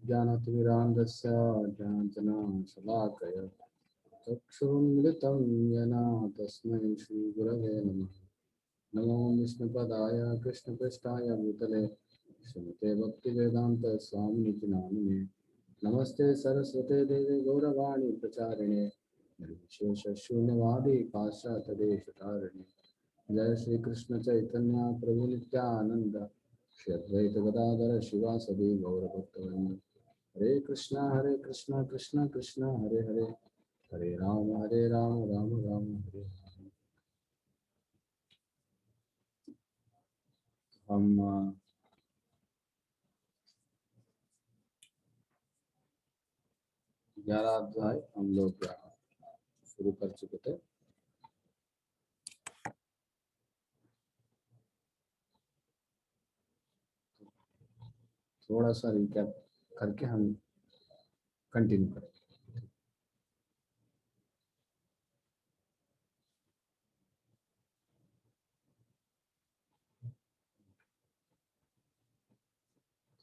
ज्ञानतिमिरान्धस्य ज्ञानञ्जनशलाकया चक्षुरुन्मिलितं येन तस्मै श्रीगुरवे नमः। नमो विष्णुपदाय कृष्णपृष्ठाय भूतले श्रीमते भक्तिवेदान्तस्वामिनिति नामिने। नमस्ते सरस्वते देवे गौरवाणी प्रचारिणे निर्विशेषशून्यवादी पाश्चात्यदेशतारिणे। जय श्री कृष्ण चैतन्य प्रभु नित्यानंद श्री अद्वैत गदाधर शिवासदि गौरभक्तवृंद। हरे कृष्णा कृष्णा कृष्णा हरे हरे, हरे राम राम राम हरे हरे। हम 11 अध्याय हम लोग शुरू कर चुके थे। थोड़ा सा रिकैप करके हम कंटिन्यू करें।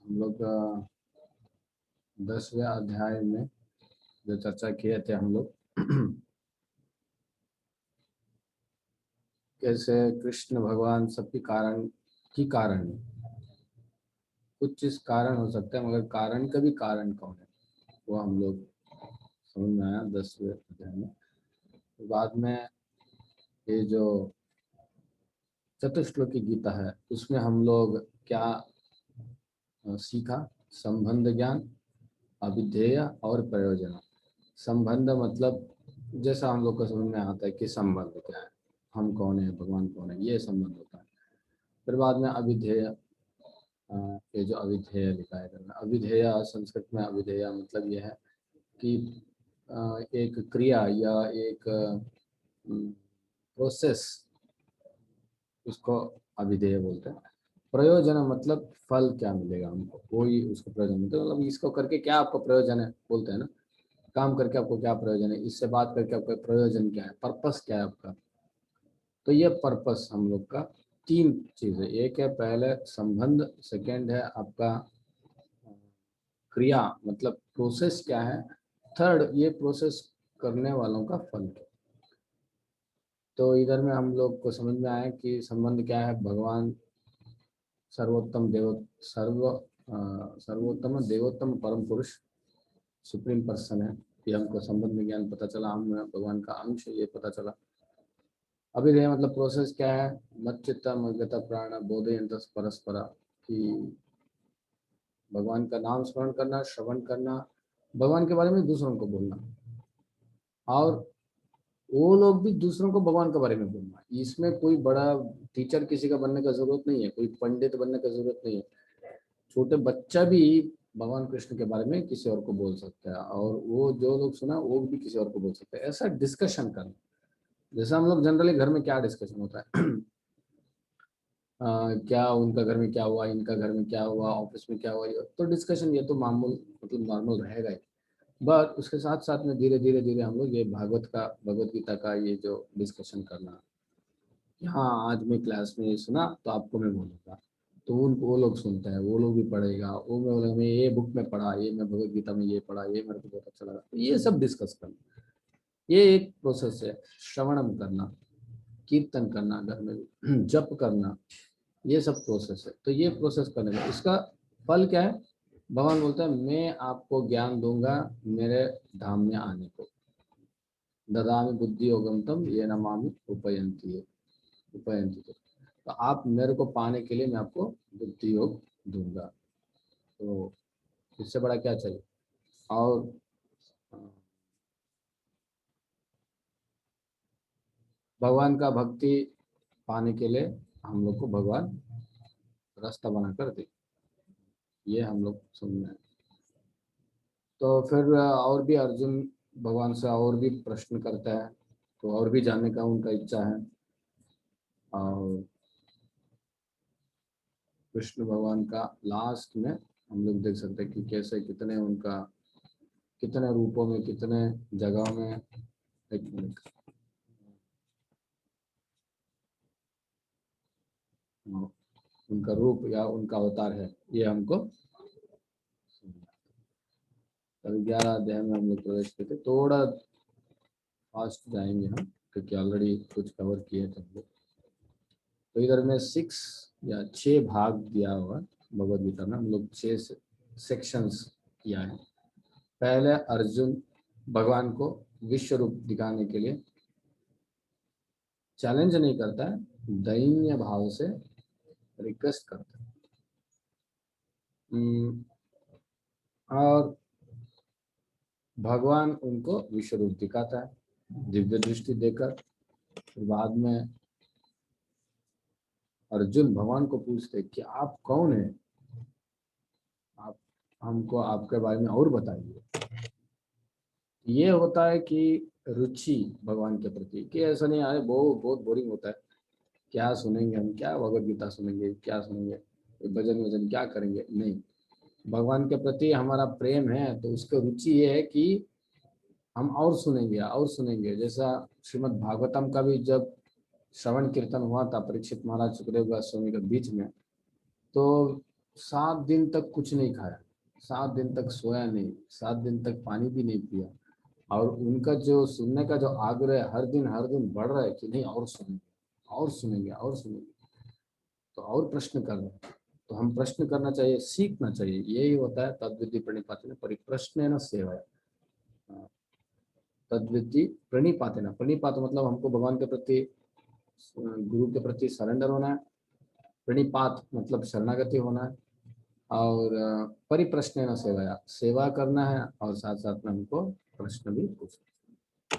हम लोग 10वें अध्याय में जो चर्चा किए थे हम लोग कैसे कृष्ण भगवान सबकी कारण है। कुछ चीज कारण हो सकता है मगर कारण का भी कारण कौन है वो हम लोग समझ में आया 10वें अध्याय में। बाद में ये जो चतुश्लोकी गीता है उसमें हम लोग क्या सीखा, संबंध ज्ञान, अविधेय और प्रयोजन। संबंध मतलब जैसा हम लोग को समझ में आता है कि संबंध क्या है, हम कौन है, भगवान कौन है, ये संबंध होता है। फिर बाद में अविधेय, ये जो अविधेय लिखा है अविधेय संस्कृत में अविधेय मतलब ये है कि एक क्रिया या एक प्रोसेस, उसको अविधेय बोलते हैं। प्रयोजन मतलब फल क्या मिलेगा हमको, कोई उसको प्रयोजन मिलता है, मतलब इसको करके क्या आपको प्रयोजन है बोलते हैं ना, काम करके आपको क्या प्रयोजन है, इससे बात करके आपका प्रयोजन क्या है, पर्पस क्या है आपका। तो ये पर्पस हम लोग का 3 चीज़ है। एक है पहले संबंध, सेकंड है आपका क्रिया मतलब प्रोसेस क्या है, थर्ड ये प्रोसेस करने वालों का फल क्या। तो इधर में हम लोग को समझ में आया कि संबंध क्या है, भगवान सर्वोत्तम सर्वोत्तम देवोत्तम परम पुरुष सुप्रीम पर्सन है। ये हमको संबंध में ज्ञान पता चला, हम भगवान का अंश ये पता चला। अभिधेय मतलब प्रोसेस क्या है, मच्चित्ता मज्जता प्राण बोधयंत परस्परा, कि भगवान का नाम स्मरण करना, श्रवण करना, भगवान के बारे में दूसरों को बोलना, और वो लोग भी दूसरों को भगवान के बारे में बोलना। इसमें कोई बड़ा टीचर किसी का बनने का जरूरत नहीं है, कोई पंडित बनने का जरूरत नहीं है। छोटे बच्चा भी भगवान कृष्ण के बारे में किसी और को बोल सकता है, और वो जो लोग सुना वो भी किसी और को बोल सकते हैं। ऐसा डिस्कशन करना, जैसा हम लोग जनरली घर में क्या डिस्कशन होता है क्या उनका घर में क्या हुआ, इनका घर में क्या हुआ, ऑफिस में क्या हुआ, तो डिस्कशन ये तो मामूल मतलब नॉर्मल रहेगा ही। बट उसके साथ साथ में धीरे धीरे धीरे हम लोग ये भगवत गीता का ये जो डिस्कशन करना, हाँ आज मैं क्लास में ये सुना तो आपको मैं बोलूँगा, तो उनको वो लोग सुनते हैं, वो लोग भी पढ़ेगा, वो मैं बोलेगा मैं ये बुक में पढ़ा, ये मैं भगवत गीता में ये पढ़ा, ये मेरे को बहुत अच्छा लगा, तो ये सब डिस्कस करना, ये एक प्रोसेस है। श्रवणम करना, कीर्तन करना, घर में जप करना, ये सब प्रोसेस है। तो ये प्रोसेस करने में इसका फल क्या है, भगवान बोलता है मैं आपको ज्ञान दूंगा मेरे धाम में आने को। ददामी बुद्धि योगम तम ये नमामि उपयंती तो आप मेरे को पाने के लिए मैं आपको बुद्धि योग दूंगा। तो इससे बड़ा क्या चाहिए। और भगवान का भक्ति पाने के लिए हम लोग को भगवान रास्ता बना कर दे, ये हम लोग सुनना है। तो फिर और भी अर्जुन भगवान से और भी प्रश्न करता है, तो और भी जानने का उनका इच्छा है। और कृष्ण भगवान का लास्ट में हम लोग देख सकते हैं कि कैसे कितने उनका कितने रूपों में कितने जगहों में, एक मिनट, उनका रूप या उनका अवतार है, ये हमको तो 11 अध्याय में हम लोग प्रवेश करते, थोड़ा फास्ट जाएंगे हम क्योंकि ऑलरेडी कुछ कवर किए थे हम लोग। तो इधर में 6 भाग दिया हुआ भगवद गीता में, हम लोग 6 सेक्शंस किया है। पहले अर्जुन भगवान को विश्व रूप दिखाने के लिए चैलेंज नहीं करता है, दैन्य भाव से रिक्वेस्ट करता है। और भगवान उनको विश्व रूप दिखाता है दिव्य दृष्टि देकर। फिर बाद में अर्जुन भगवान को पूछते कि आप कौन है, आप हमको आपके बारे में और बताइए। ये होता है कि रुचि भगवान के प्रति, कि ऐसा नहीं आए बहुत बोरिंग होता है, क्या सुनेंगे हम, क्या भगवद गीता सुनेंगे, क्या सुनेंगे, भजन वजन क्या करेंगे। नहीं, भगवान के प्रति हमारा प्रेम है तो उसकी रुचि ये है कि हम और सुनेंगे। जैसा श्रीमद् भागवतम का भी जब श्रवण कीर्तन हुआ था परीक्षित महाराज सुखदेव गोस्वामी के बीच में, तो 7 दिन तक कुछ नहीं खाया, 7 दिन तक सोया नहीं, 7 दिन तक पानी भी नहीं पिया। और उनका जो सुनने का जो आग्रह हर दिन बढ़ रहा है कि नहीं और सुनेंगे, तो और प्रश्न कर रहे हैं। तो हम प्रश्न करना चाहिए, सीखना चाहिए, यही होता है तद्विधि प्रणिपातेन परिप्रश्नेन सेवया। तद्विधि प्रणिपातेन, प्रणिपात मतलब हमको भगवान के प्रति, गुरु के प्रति सरेंडर होना है। प्रणिपात मतलब शरणागति होना है। और परिप्रश्नेन सेवया, सेवा करना है और साथ साथ में हमको प्रश्न भी पूछना।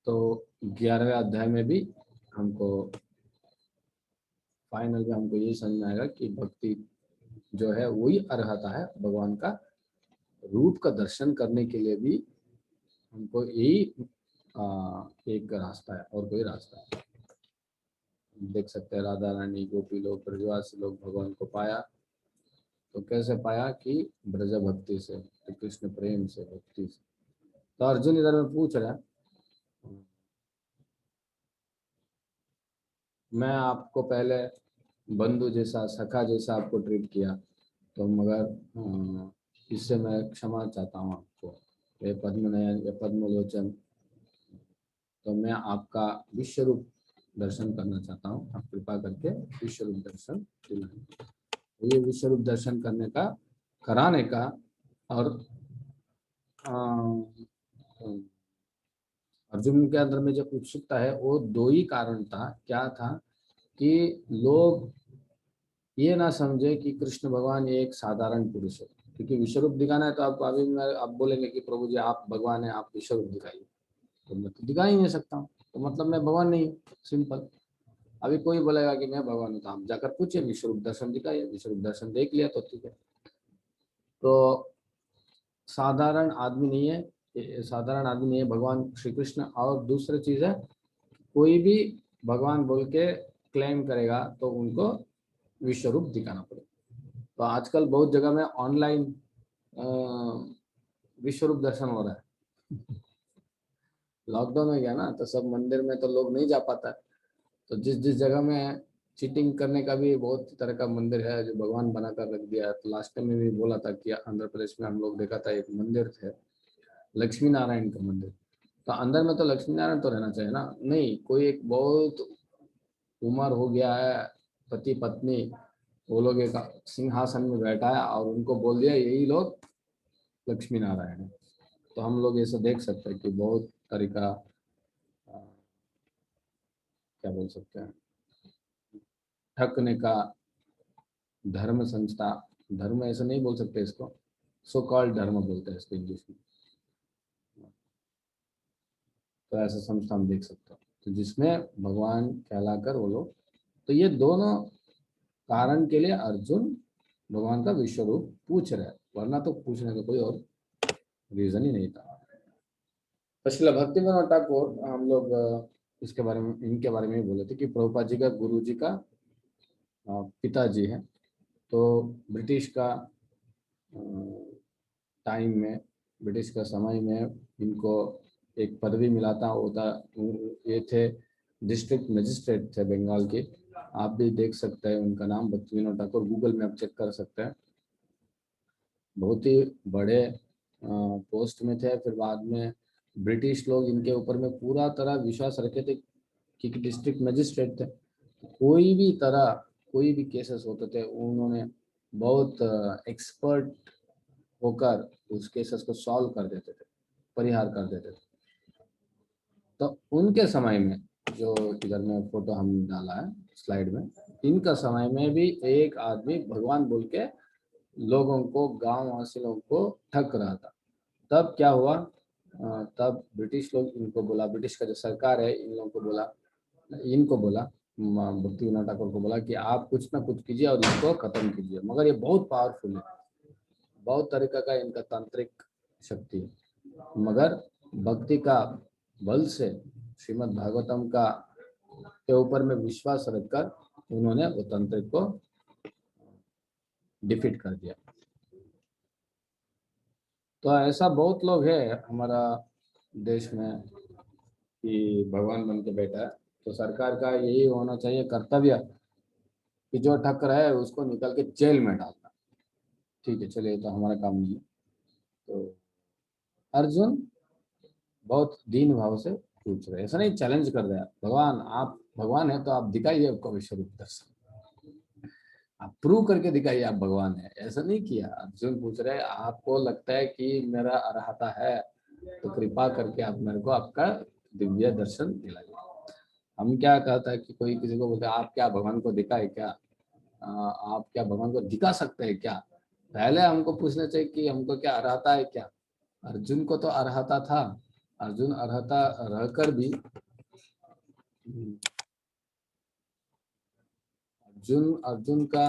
तो 11वें अध्याय में भी हमको फाइनल में हमको ये समझ में आएगा कि भक्ति जो है वही अर्हता है भगवान का रूप का दर्शन करने के लिए भी। हमको यही एक रास्ता है, और कोई रास्ता है। देख सकते हैं राधा रानी, गोपी लोग, ब्रजवासी लोग भगवान को पाया, तो कैसे पाया कि ब्रज भक्ति से, तो कृष्ण प्रेम से, भक्ति से। तो अर्जुन इधर में पूछ रहा है, मैं आपको पहले बंधु जैसा, सखा जैसा आपको ट्रीट किया, तो मगर इससे मैं क्षमा चाहता हूँ आपको। ये पद्मनयन, ये पद्मलोचन, तो मैं आपका विश्व रूप दर्शन करना चाहता हूँ, आप कृपा करके विश्व रूप दर्शन दिलाएं। ये विश्व रूप दर्शन करने का, कराने का, और अर्जुन के अंदर में जो उत्सुकता है वो 2 ही कारण था। क्या था कि लोग ये ना समझे कि कृष्ण भगवान ये एक साधारण पुरुष है, क्योंकि विश्व रूप दिखाना है तो आप बोलेंगे कि प्रभु जी आप भगवान है, आप विश्व रूप दिखाइए, तो मैं तो दिखा ही नहीं सकता हूँ, तो मतलब मैं भगवान नहीं हूँ, सिंपल। अभी कोई बोलेगा कि मैं भगवान हूँ, तो आप जाकर पूछिए विश्व रूप दर्शन दिखाइए, विश्व रूप दर्शन देख लिया तो ठीक है। तो साधारण आदमी नहीं है, साधारण आदमी नहीं है भगवान श्री कृष्ण। और दूसरी चीज है, कोई भी भगवान बोल के क्लेम करेगा तो उनको विश्व रूप दिखाना पड़ेगा। तो आजकल बहुत जगह में ऑनलाइन विश्व रूप दर्शन हो रहा है। लॉकडाउन हो गया ना, तो सब मंदिर में तो लोग नहीं जा पाता है। तो जिस जिस जगह में चीटिंग करने का भी बहुत तरह का मंदिर है जो भगवान बनाकर रख दिया है। तो लास्ट टाइम में भी बोला था कि आंध्र प्रदेश में हम लोग देखा था एक मंदिर थे, लक्ष्मी नारायण का मंदिर। तो अंदर में तो लक्ष्मी नारायण तो रहना चाहिए ना, नहीं, कोई एक बहुत उम्र हो गया है पति पत्नी, वो लोग एक सिंहासन में बैठा है और उनको बोल दिया यही लोग लक्ष्मी नारायण है। तो हम लोग ऐसा देख सकते हैं कि बहुत तरीका, क्या बोल सकते हैं, ठगने का धर्म संस्था, धर्म ऐसा नहीं बोल सकते इसको, सो कॉल्ड धर्म बोलते हैं इसको इंग्लिश में। तो ऐसा संस्था हम देख सकते हैं, तो जिसमें भगवान कहलाकर वो लोग, तो ये दोनों कारण के लिए अर्जुन भगवान का विश्व रूप पूछ रहे हैं, वरना तो पूछने का कोई और रीजन ही नहीं था। तो श्रील भक्ति विनोद ठाकुर, हम लोग इसके बारे में, इनके बारे में ही बोले थे कि प्रभुपाद जी का गुरु जी का पिताजी है। तो ब्रिटिश का टाइम में, ब्रिटिश का समय में इनको एक पदवी मिला था, वो था, ये थे डिस्ट्रिक्ट मजिस्ट्रेट थे बंगाल के। आप भी देख सकते हैं उनका नाम भक्ति विनोद ठाकुर, गूगल में आप चेक कर सकते हैं। बहुत ही बड़े पोस्ट में थे। फिर बाद में ब्रिटिश लोग इनके ऊपर में पूरा तरह विश्वास रखे थे कि डिस्ट्रिक्ट मजिस्ट्रेट थे, कोई भी केसेस होते थे उन्होंने बहुत एक्सपर्ट होकर उस केसेस को सॉल्व कर देते थे, परिहार कर देते थे। तो उनके समय में, जो इधर में फोटो हम डाला है स्लाइड में, इनका समय में भी एक आदमी भगवान बोल के लोगों को, गांव वासी लोगों को ठग रहा था। तब क्या हुआ, तब ब्रिटिश लोग इनको बोला, ब्रिटिश का जो सरकार है इन लोगों को बोला, इनको बोला, भक्ति विनोद ठाकुर को बोला कि आप कुछ ना कुछ कीजिए और इसको खत्म कीजिए। मगर ये बहुत पावरफुल है, बहुत तरीका का इनका तांत्रिक शक्ति है, मगर भक्ति का बल से श्रीमद् भागवतम का के ऊपर में विश्वास रखकर उन्होंने वो तांत्रिक को डिफीट कर दिया। तो ऐसा बहुत लोग है हमारा देश में कि भगवान बन के बैठा है। तो सरकार का यही होना चाहिए कर्तव्य कि जो ठग रहा है उसको निकल के जेल में डालना। ठीक है, चलिए, तो हमारा काम नहीं है। तो अर्जुन बहुत दीन भाव से पूछ रहे, ऐसा नहीं चैलेंज कर रहे, भगवान आप भगवान है तो आप दिखाइए आपको विश्व रूप दर्शन, आप प्रूव करके दिखाइए आप भगवान है। ऐसा नहीं किया। अर्जुन पूछ रहे आपको लगता है कि मेरा अर्हता है तो कृपा करके आप मेरे को आपका दिव्य दर्शन दिलाइए। हम क्या कहता है कि कोई किसी को बोलते आप क्या भगवान को दिखाए क्या, आप क्या भगवान को दिखा सकते हैं क्या, पहले हमको पूछना चाहिए कि हमको क्या अर्हता है क्या। अर्जुन को तो अर्हता था, अर्जुन अर्हता रहकर भी, अर्जुन का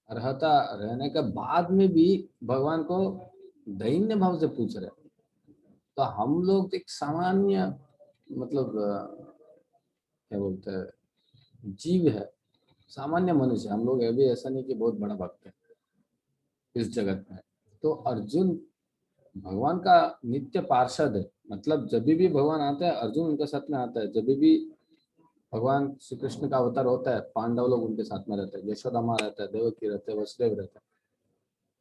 अर्हता रहने के बाद में भी भगवान को दैन्य भाव से पूछ रहे। तो हम लोग एक सामान्य, मतलब क्या बोलते हैं, जीव है, सामान्य मनुष्य हम लोग, अभी ऐसा नहीं कि बहुत बड़ा भक्त है इस जगत में। तो अर्जुन भगवान का नित्य पार्षद है, मतलब जब भी भगवान आता है अर्जुन उनके साथ में आता है। जब भी भगवान श्री कृष्ण का अवतार होता है पांडव लोग उनके साथ में रहते हैं, यशोदा माँ रहता है, देवकी रहते हैं, वसुदेव रहता है।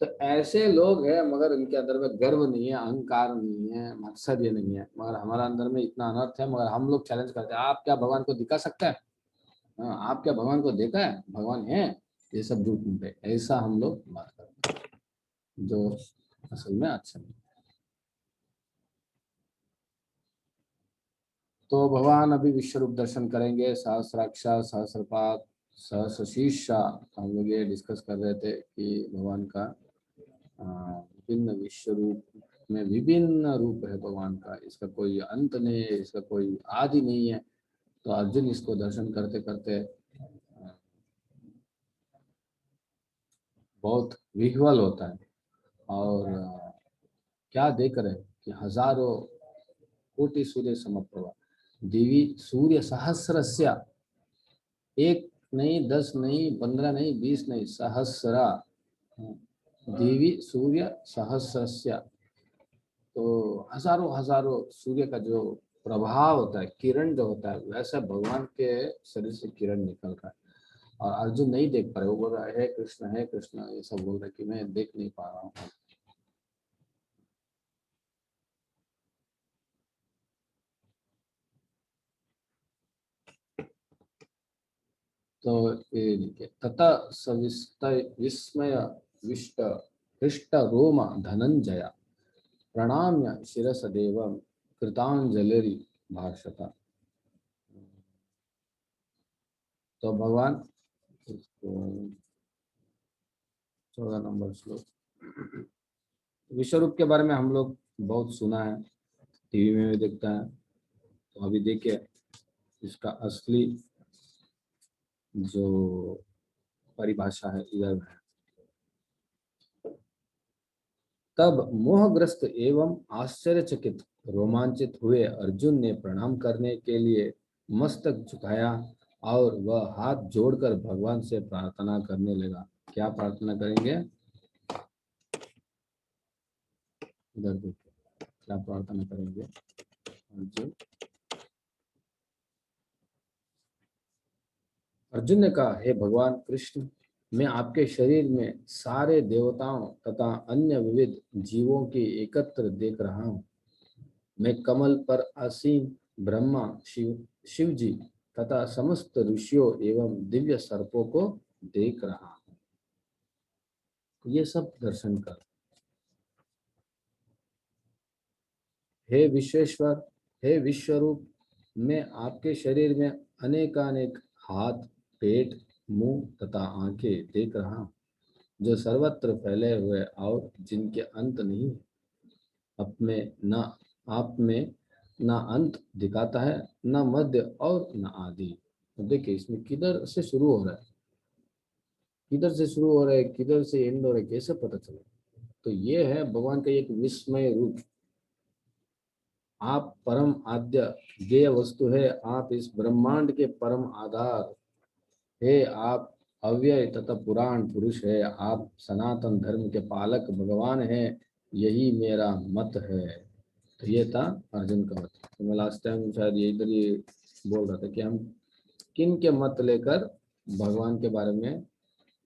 तो ऐसे लोग हैं मगर उनके अंदर में गर्व नहीं है, अहंकार नहीं है, मत्सर्य नहीं है, मगर हमारा अंदर में इतना अनर्थ है। मगर हम लोग चैलेंज करते हैं आप क्या भगवान को दिखा सकते हैं, आप क्या भगवान को देखा है, भगवान है, ये सब झूठ मूठ, ऐसा हम लोग बात करते हैं जो असल में अच्छा नहीं। तो भगवान अभी विश्व रूप दर्शन करेंगे, सहस्राक्ष, सहस्रपाद, सहस्रशीर्षा। हम लोग ये डिस्कस कर रहे थे कि भगवान का विभिन्न विश्व रूप में विभिन्न रूप है भगवान का, इसका कोई अंत नहीं है, इसका कोई आदि नहीं है। तो अर्जुन इसको दर्शन करते करते बहुत विह्वल होता है और क्या देख रहे हैं कि हजारों कोटि सूर्य समप्रभा, दिवी सूर्य सहस्रस्य, एक नहीं, 10 नहीं, 15 नहीं, 20 नहीं, सहस्रा, दिवी सूर्य सहस्रस्य। तो हजारों हजारों सूर्य का जो प्रभाव होता है, किरण जो होता है, वैसा भगवान के शरीर से किरण निकल रहा है। और अर्जुन नहीं देख पा रहे, वो बोल रहा है कृष्ण, है कृष्ण, ये सब बोल रहे कि मैं देख नहीं पा रहा हूँ। तो ये लिखे तथा सविस्त विस्मय विष्ट हृष्ट रोम धनंजय प्रणाम्य शिरस देव कृतांजलि भाषता। तो भगवान, 14 नंबर श्लोक, विश्वरूप के बारे में हम लोग बहुत सुना है, टीवी में भी देखता है। तो अभी देखिए इसका असली जो परिभाषा है इधर है। तब मोहग्रस्त एवं आश्चर्यचकित रोमांचित हुए अर्जुन ने प्रणाम करने के लिए मस्तक झुकाया और वह हाथ जोड़कर भगवान से प्रार्थना करने लगा। क्या प्रार्थना करेंगे, इधर देखिए क्या प्रार्थना करेंगे अर्जुन। अर्जुन ने कहा, हे भगवान कृष्ण, मैं आपके शरीर में सारे देवताओं तथा अन्य विविध जीवों की एकत्र देख रहा हूँ। मैं कमल पर आसीन ब्रह्मा, शिव जी तथा समस्त ऋषियों एवं दिव्य सर्पों को देख रहा हूँ। ये सब दर्शन कर। हे विश्वेश्वर, हे विश्वरूप, मैं आपके शरीर में अनेकानेक हाथ, पेट, मुंह तथा आंखें देख रहा हूँ, जो सर्वत्र फैले हुए और जिनके अंत नहीं है। आप में न अंत दिखाता है, न मध्य और न आदि। तो देखिए इसमें किधर से शुरू हो रहा है, किधर से शुरू हो रहा है, किधर से एंड हो रहा है, कैसे पता चले? तो ये है भगवान का एक विस्मय रूप। आप परम आद्य ज्ञेय वस्तु है, आप इस ब्रह्मांड के परम आधार है, आप अव्यय तथा पुराण पुरुष है, आप सनातन धर्म के पालक भगवान है, यही मेरा मत है। तो ये था अर्जुन का मत। तो मैं लास्ट टाइम शायद ये इधर ही बोल रहा था कि हम किन के मत लेकर भगवान के बारे में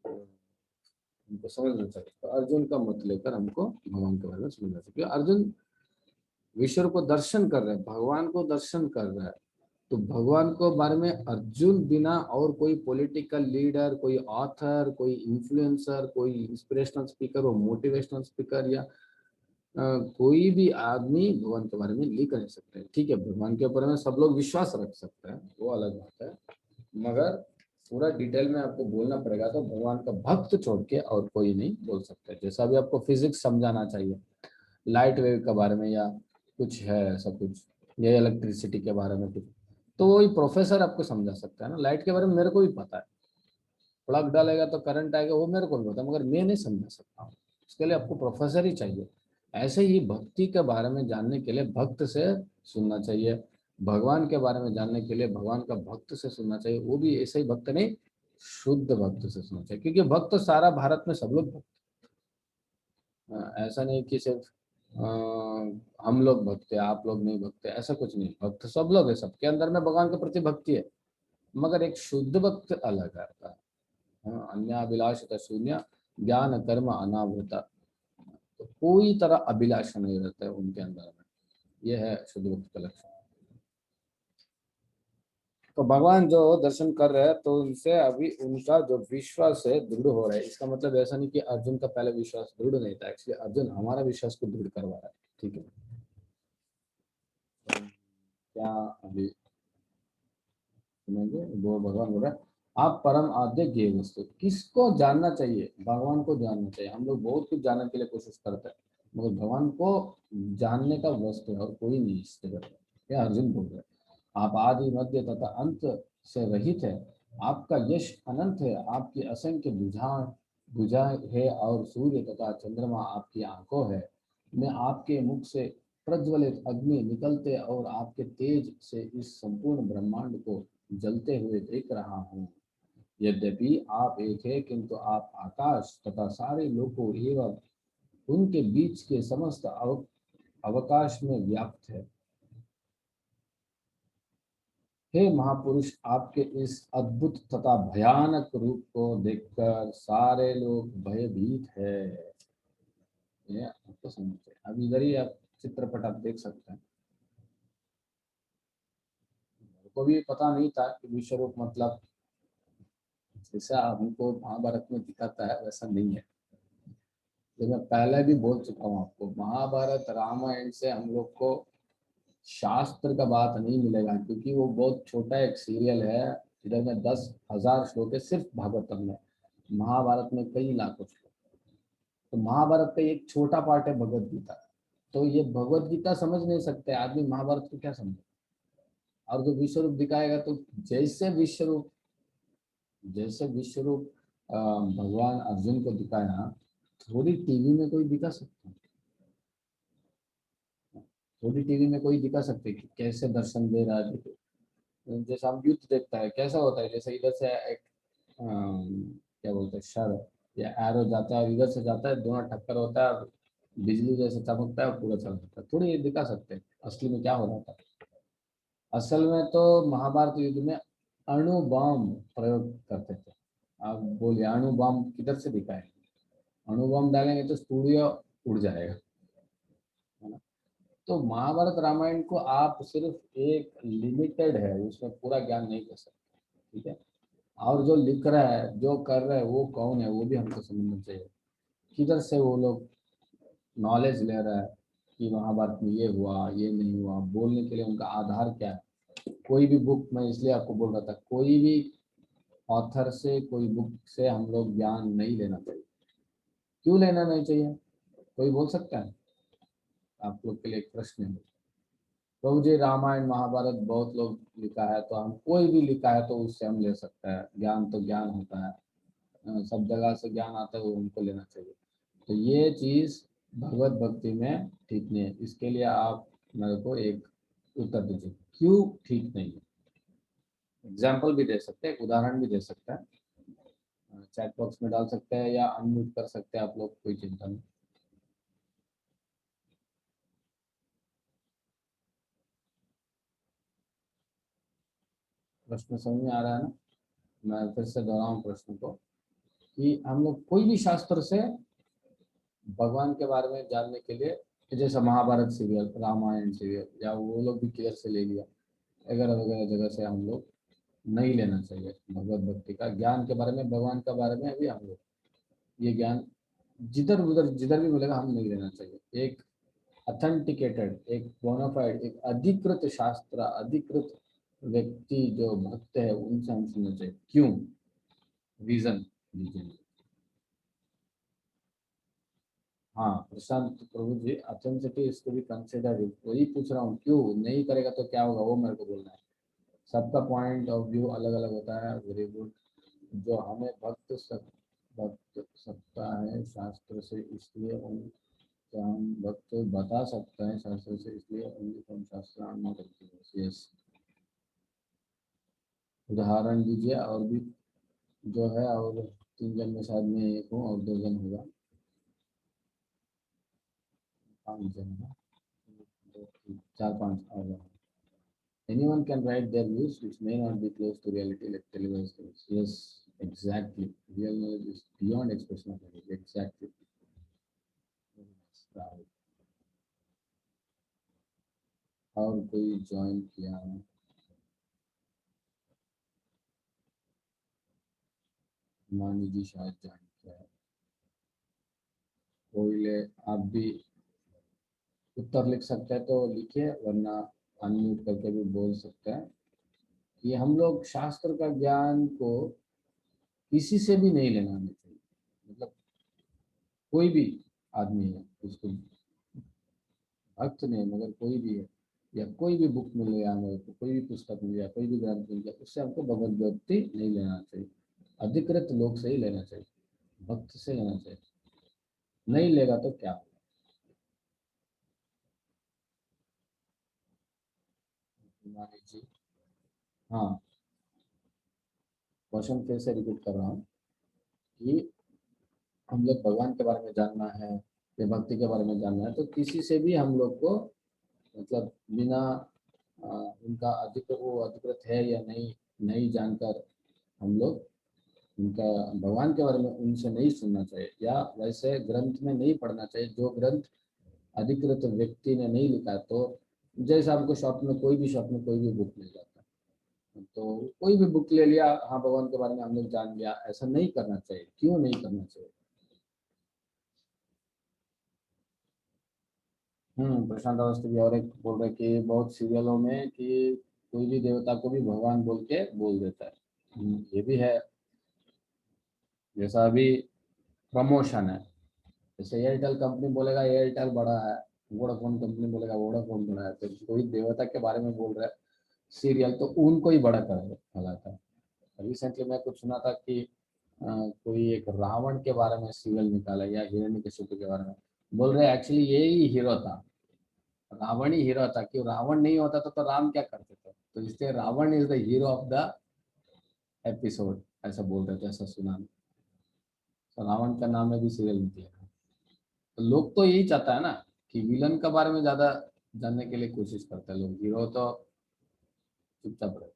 हमको समझना चाहिए। तो अर्जुन का मत लेकर हमको भगवान के बारे में समझना चाहिए। अर्जुन ईश्वर को दर्शन कर रहे हैं, भगवान को दर्शन कर रहा है। तो भगवान को बारे में अर्जुन बिना और कोई पॉलिटिकल लीडर, कोई ऑथर, कोई इन्फ्लुएंसर, कोई इंस्पिरेशनल स्पीकर और मोटिवेशनल स्पीकर या कोई भी आदमी भगवान के बारे में लिख नहीं सकते। ठीक है, भगवान के ऊपर में सब लोग विश्वास रख सकते हैं, वो अलग बात है, मगर पूरा डिटेल में आपको बोलना पड़ेगा तो भगवान का भक्त छोड़ के और कोई नहीं बोल सकता। जैसा भी आपको फिजिक्स समझाना चाहिए, लाइट वेव के बारे में या कुछ है ऐसा कुछ, या इलेक्ट्रिसिटी के बारे में कुछ, तो वही प्रोफेसर आपको समझा सकता है ना। लाइट के बारे में मेरे को भी पता है, प्लग डालेगा तो करंट आएगा, वो मेरे को भी पता है, मगर मैं नहीं समझा सकता हूँ। इसके लिए आपको प्रोफेसर ही चाहिए। ऐसे ही भक्ति के बारे में जानने के लिए भक्त से सुनना चाहिए, भगवान के बारे में जानने के लिए भगवान का भक्त से सुनना चाहिए, वो भी ऐसे ही भक्त नहीं, शुद्ध भक्त से सुनना चाहिए। क्योंकि भक्त सारा भारत में सब लोग भक्त, ऐसा नहीं कि सिर्फ हम लोग भक्त है, आप लोग नहीं भक्त है, ऐसा कुछ नहीं। भक्त सब लोग है, सबके अंदर में भगवान के प्रति भक्ति है, मगर एक शुद्ध भक्त अलग आता है। अन्याभिलाषिता शून्य ज्ञान कर्म अनावृता। तो कोई तरह अभिलाषा नहीं रहता है उनके अंदर में, यह है शुद्ध भक्त का लक्षण। तो भगवान जो दर्शन कर रहे हैं तो उनसे अभी उनका जो विश्वास है दृढ़ हो रहा है। इसका मतलब ऐसा नहीं कि अर्जुन का पहले विश्वास दृढ़ नहीं था, एक्चुअली अर्जुन हमारा विश्वास को दृढ़ करवा रहा है। ठीक है, क्या अभी सुनेंगे? वो भगवान बोल रहा है, आप परम आद्य ज्ञेय वस्तु। किसको जानना चाहिए? भगवान को जानना चाहिए। हम लोग बहुत कुछ जानने के लिए कोशिश करते हैं, मगर भगवान को जानने का वस्तु है और कोई नहीं इस जगत में। क्या अर्जुन बोल रहे हैं, आप आदि मध्य तथा अंत से रहित है, आपका यश अनंत है, आपकी असंख्य भुजा है और सूर्य तथा चंद्रमा आपकी आंखों है। मैं आपके मुख से प्रज्वलित अग्नि निकलते और आपके तेज से इस संपूर्ण ब्रह्मांड को जलते हुए देख रहा हूँ। यद्यपि आप एक है, किंतु आप आकाश तथा सारे लोकों एवं उनके बीच के समस्त अवकाश में व्याप्त है। हे महापुरुष, आपके इस अद्भुत तथा भयानक रूप को देखकर सारे लोग भयभीत है। ये आपको समझना चाहिए। अब इधर ही आप चित्रपट आप देख सकते हैं। मेरे को भी पता नहीं था कि विश्वरूप मतलब जैसा हमको महाभारत में दिखाता है वैसा नहीं है। जो मैं पहले भी बोल चुका हूँ आपको, महाभारत रामायण से हम लोग को शास्त्र का बात नहीं मिलेगा, क्योंकि वो बहुत छोटा एक सीरियल है। इधर में 10,000 श्लोक है सिर्फ भागवतम में, महाभारत में कई लाखों श्लोक। तो महाभारत का एक छोटा पार्ट है भगवत गीता। तो ये भगवत गीता समझ नहीं सकते आदमी, महाभारत को क्या समझे? और जो विश्व रूप दिखाएगा तो जैसे विश्व रूप, जैसे विश्व रूप भगवान अर्जुन को दिखाया, थोड़ी टीवी में कोई दिखा सकता है? थोड़ी टीवी में कोई दिखा सकते कि कैसे दर्शन दे रहा है? देखो जैसे हम युद्ध देखता है कैसा होता है, जैसे इधर से एक क्या बोलते हैं शर या एरो जाता है, इधर से जाता है, दोनों टक्कर होता है और बिजली जैसे चमकता है और पूरा चल जाता है। थोड़ी ये दिखा सकते हैं असली में क्या हो रहा था। असल में तो महाभारत युद्ध में अणु बम प्रयोग करते थे। आप बोलिए अणु बम किधर से दिखाए? अणु बम डालेंगे तो स्टूडियो उड़ जाएगा, है ना? तो महाभारत रामायण को आप सिर्फ एक लिमिटेड है, उसमें पूरा ज्ञान नहीं कर सकते, ठीक है? और जो लिख रहा है, जो कर रहा है, वो कौन है, वो भी हमको समझना चाहिए। किधर से वो लोग नॉलेज ले रहा है कि महाभारत में ये हुआ, ये नहीं हुआ, बोलने के लिए उनका आधार क्या है? कोई भी बुक, मैं इसलिए आपको बोल रहा था, कोई भी ऑथर से, कोई बुक से हम लोग ज्ञान नहीं लेना चाहिए। क्यों लेना नहीं चाहिए? कोई बोल सकता है? आप लोग के लिए एक प्रश्न है। प्रभु जी रामायण महाभारत बहुत लोग लिखा है, तो हम कोई भी लिखा है तो उससे हम ले सकते हैं ज्ञान, तो ज्ञान होता है। सब जगह से ज्ञान आता है, वो उनको लेना चाहिए। तो ये चीज भगवत भक्ति में ठीक नहीं है। इसके लिए आप मेरे को एक उत्तर दीजिए, क्यों ठीक नहीं है? एग्जाम्पल भी दे सकते हैं, उदाहरण भी दे सकते हैं, चैट बॉक्स में डाल सकते हैं या अनम्यूट कर सकते हैं आप लोग, कोई चिंता नहीं। प्रश्न समझ में आ रहा है ना? मैं फिर से दोहराऊं प्रश्न को, कि हम लोग कोई भी शास्त्र से भगवान के बारे में जानने के लिए, जैसे महाभारत सीरियल, रामायण सीरियल, या वो लोग भी किधर से ले लिया, वगैरह वगैरह जगह से हम लोग नहीं लेना चाहिए भगवत भक्ति का ज्ञान के बारे में, भगवान के बारे में अभी हम लोग ये ज्ञान जिधर उधर जिधर भी मिलेगा हम नहीं लेना चाहिए। एक अथेंटिकेटेड, एक बोनाफाइड, एक अधिकृत शास्त्र, अधिकृत व्यक्ति जो भक्त है, उनसे हम सुनना चाहिए। क्यों? रीजन दीजिए। हाँ प्रशांत प्रभु जी, अथेंटिसिटी इसको भी कंसिडर, वही पूछ रहा हूँ, क्यों नहीं करेगा तो क्या होगा, वो मेरे को बोलना है। सबका पॉइंट ऑफ व्यू अलग अलग होता है, वेरी गुड। जो हमें भक्त सकता है शास्त्र से, इसलिए उनका हम भक्त बता सकता है शास्त्र से, इसलिए उनकी हम शास्त्र आना करते हैं। यस, उदाहरण दीजिए और भी जो है, और 3 जन में शायद मैं एक हूँ और 2 जन होगा, 5 जन है, 4 5 और हैं। Anyone can write their views which may not be close to reality, like televised things. Yes, exactly. Real knowledge is beyond expression of knowledge. Exactly. Right. और कोई ज्वाइन किया है? मानी जी शायद ज्वाइन किया है। कोई ले, आप भी उत्तर लिख सकते हैं तो लिखिए, वरना अनम्यूट करके भी बोल सकते हैं कि हम लोग शास्त्र का ज्ञान को किसी से भी नहीं लेना आना चाहिए। मतलब कोई भी आदमी है, उसको भक्त नहीं मगर कोई भी है, या कोई भी बुक मिल गया मेरे को, कोई भी पुस्तक मिल गया, कोई भी ग्रंथ मिल गया, उससे हमको भगवत भक्ति नहीं लेना चाहिए। अधिकृत लोग से ही लेना चाहिए, भक्त से लेना चाहिए। नहीं लेगा तो क्या? मान लीजिए, हाँ, क्वेश्चन फिर से रिपीट कर रहा हूँ कि हम लोग भगवान के बारे में जानना है या भक्ति के बारे में जानना है, तो किसी से भी हम लोग को, मतलब बिना उनका अधिक वो अधिकृत है या नहीं, नहीं जानकर हम लोग उनका भगवान के बारे में उनसे नहीं सुनना चाहिए, या वैसे ग्रंथ में नहीं पढ़ना चाहिए जो ग्रंथ अधिकृत व्यक्ति ने नहीं लिखा है। तो जैसे आपको शॉप में, कोई भी शॉप में कोई भी बुक मिल जाता है, तो कोई भी बुक ले लिया, हाँ भगवान के बारे में हम लोग जान लिया, ऐसा नहीं करना चाहिए। क्यों नहीं करना चाहिए? प्रशांत अवस्थी भी और एक बोल रहे कि बहुत सीरियलों में कि कोई भी देवता को भी भगवान बोल के बोल देता है। ये भी है। जैसा अभी प्रमोशन है, जैसे एयरटेल कंपनी बोलेगा एयरटेल बड़ा है, वोडाफोन कंपनी बोलेगा वोडाफोन बड़ा है, तो कोई देवता के बारे में बोल रहा है सीरियल, तो उनको ही बड़ा कर कहलाता है। रिसेंटली मैं कुछ सुना था कि कोई एक रावण के बारे में सीरियल निकाला, या हिरण्यकशिपु के बारे में, बोल रहे एक्चुअली यही हीरो था, रावण ही हीरो था, क्यों रावण नहीं होता तो राम क्या करते थे, तो इसलिए Ravan is the hero of the episode, ऐसा बोल रहे थे, ऐसा सुना। तो रावण का नाम में भी सीरियल निकलेगा। तो लोग तो यही चाहता है ना कि विलन के बारे में ज्यादा जानने के लिए कोशिश करते हैं लोग, हीरो तो चुपचाप रहते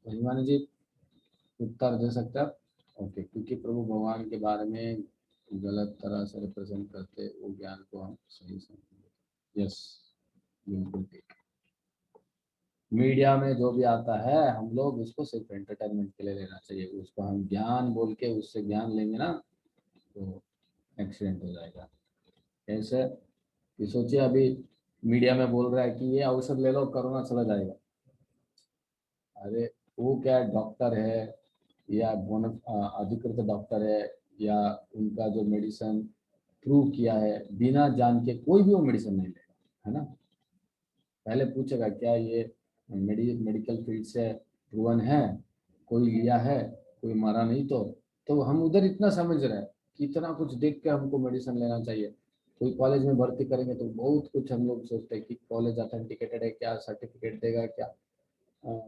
तो हिमानी जी उत्तर दे सकते हैं आप? ओके, क्योंकि प्रभु भगवान के बारे में गलत तरह से रिप्रेजेंट करते वो ज्ञान को हम सही समझेंगे। यस, बिल्कुल ठीक। मीडिया में जो भी आता है हम लोग उसको सिर्फ एंटरटेनमेंट के लिए लेना चाहिए, उसको हम ज्ञान बोल के उससे ज्ञान लेंगे ना तो एक्सीडेंट हो जाएगा। कैसे कि सोचिए अभी मीडिया में बोल रहा है कि ये औषध ले लो कोरोना चला जाएगा। अरे वो क्या डॉक्टर है या अधिकृत डॉक्टर है या उनका जो मेडिसिन प्रूव किया है, बिना जान के कोई भी वो मेडिसिन नहीं लेगा, है ना। पहले पूछेगा क्या ये मेडिकल फील्ड से प्रूवन है, कोई लिया है, कोई मारा नहीं तो हम उधर इतना समझ रहे हैं कि इतना कुछ देख के हमको मेडिसिन लेना चाहिए। कोई कॉलेज में भर्ती करेंगे तो बहुत कुछ हम लोग सोचते हैं कि कॉलेज ऑथेंटिकेटेड है क्या, सर्टिफिकेट देगा क्या, अ,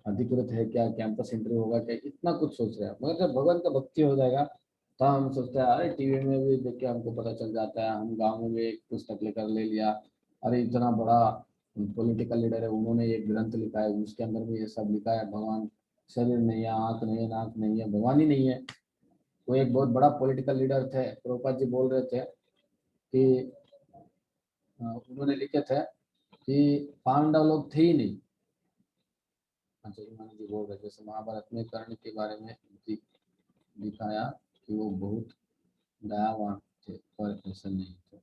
अधिकृत है क्या, कैंपस इंटरव्यू होगा क्या, इतना कुछ सोच रहे हैं। मगर जब भगवान का भक्ति हो जाएगा तो हम सोचते हैं अरे टीवी में भी देख के हमको पता चल जाता है, हम गाँव में भी एक पुस्तक लेकर ले लिया, अरे इतना बड़ा पॉलिटिकल लीडर है उन्होंने एक ग्रंथ लिखा है उसके अंदर भी ये सब लिखा है, भगवान शरीर नहीं है, आँख नहीं है, नाक नहीं है, भगवान ही नहीं है। वो एक बहुत बड़ा पॉलिटिकल लीडर थे, प्रभुपाद जी बोल रहे थे कि उन्होंने लिखे थे कि पांडव लोग थे ही नहीं। अच्छा, ईमान जी बोल रहे जैसे महाभारत में कर्ण के बारे में दिखाया कि वो बहुत दयावान थे, पर ऐसा नहीं थे।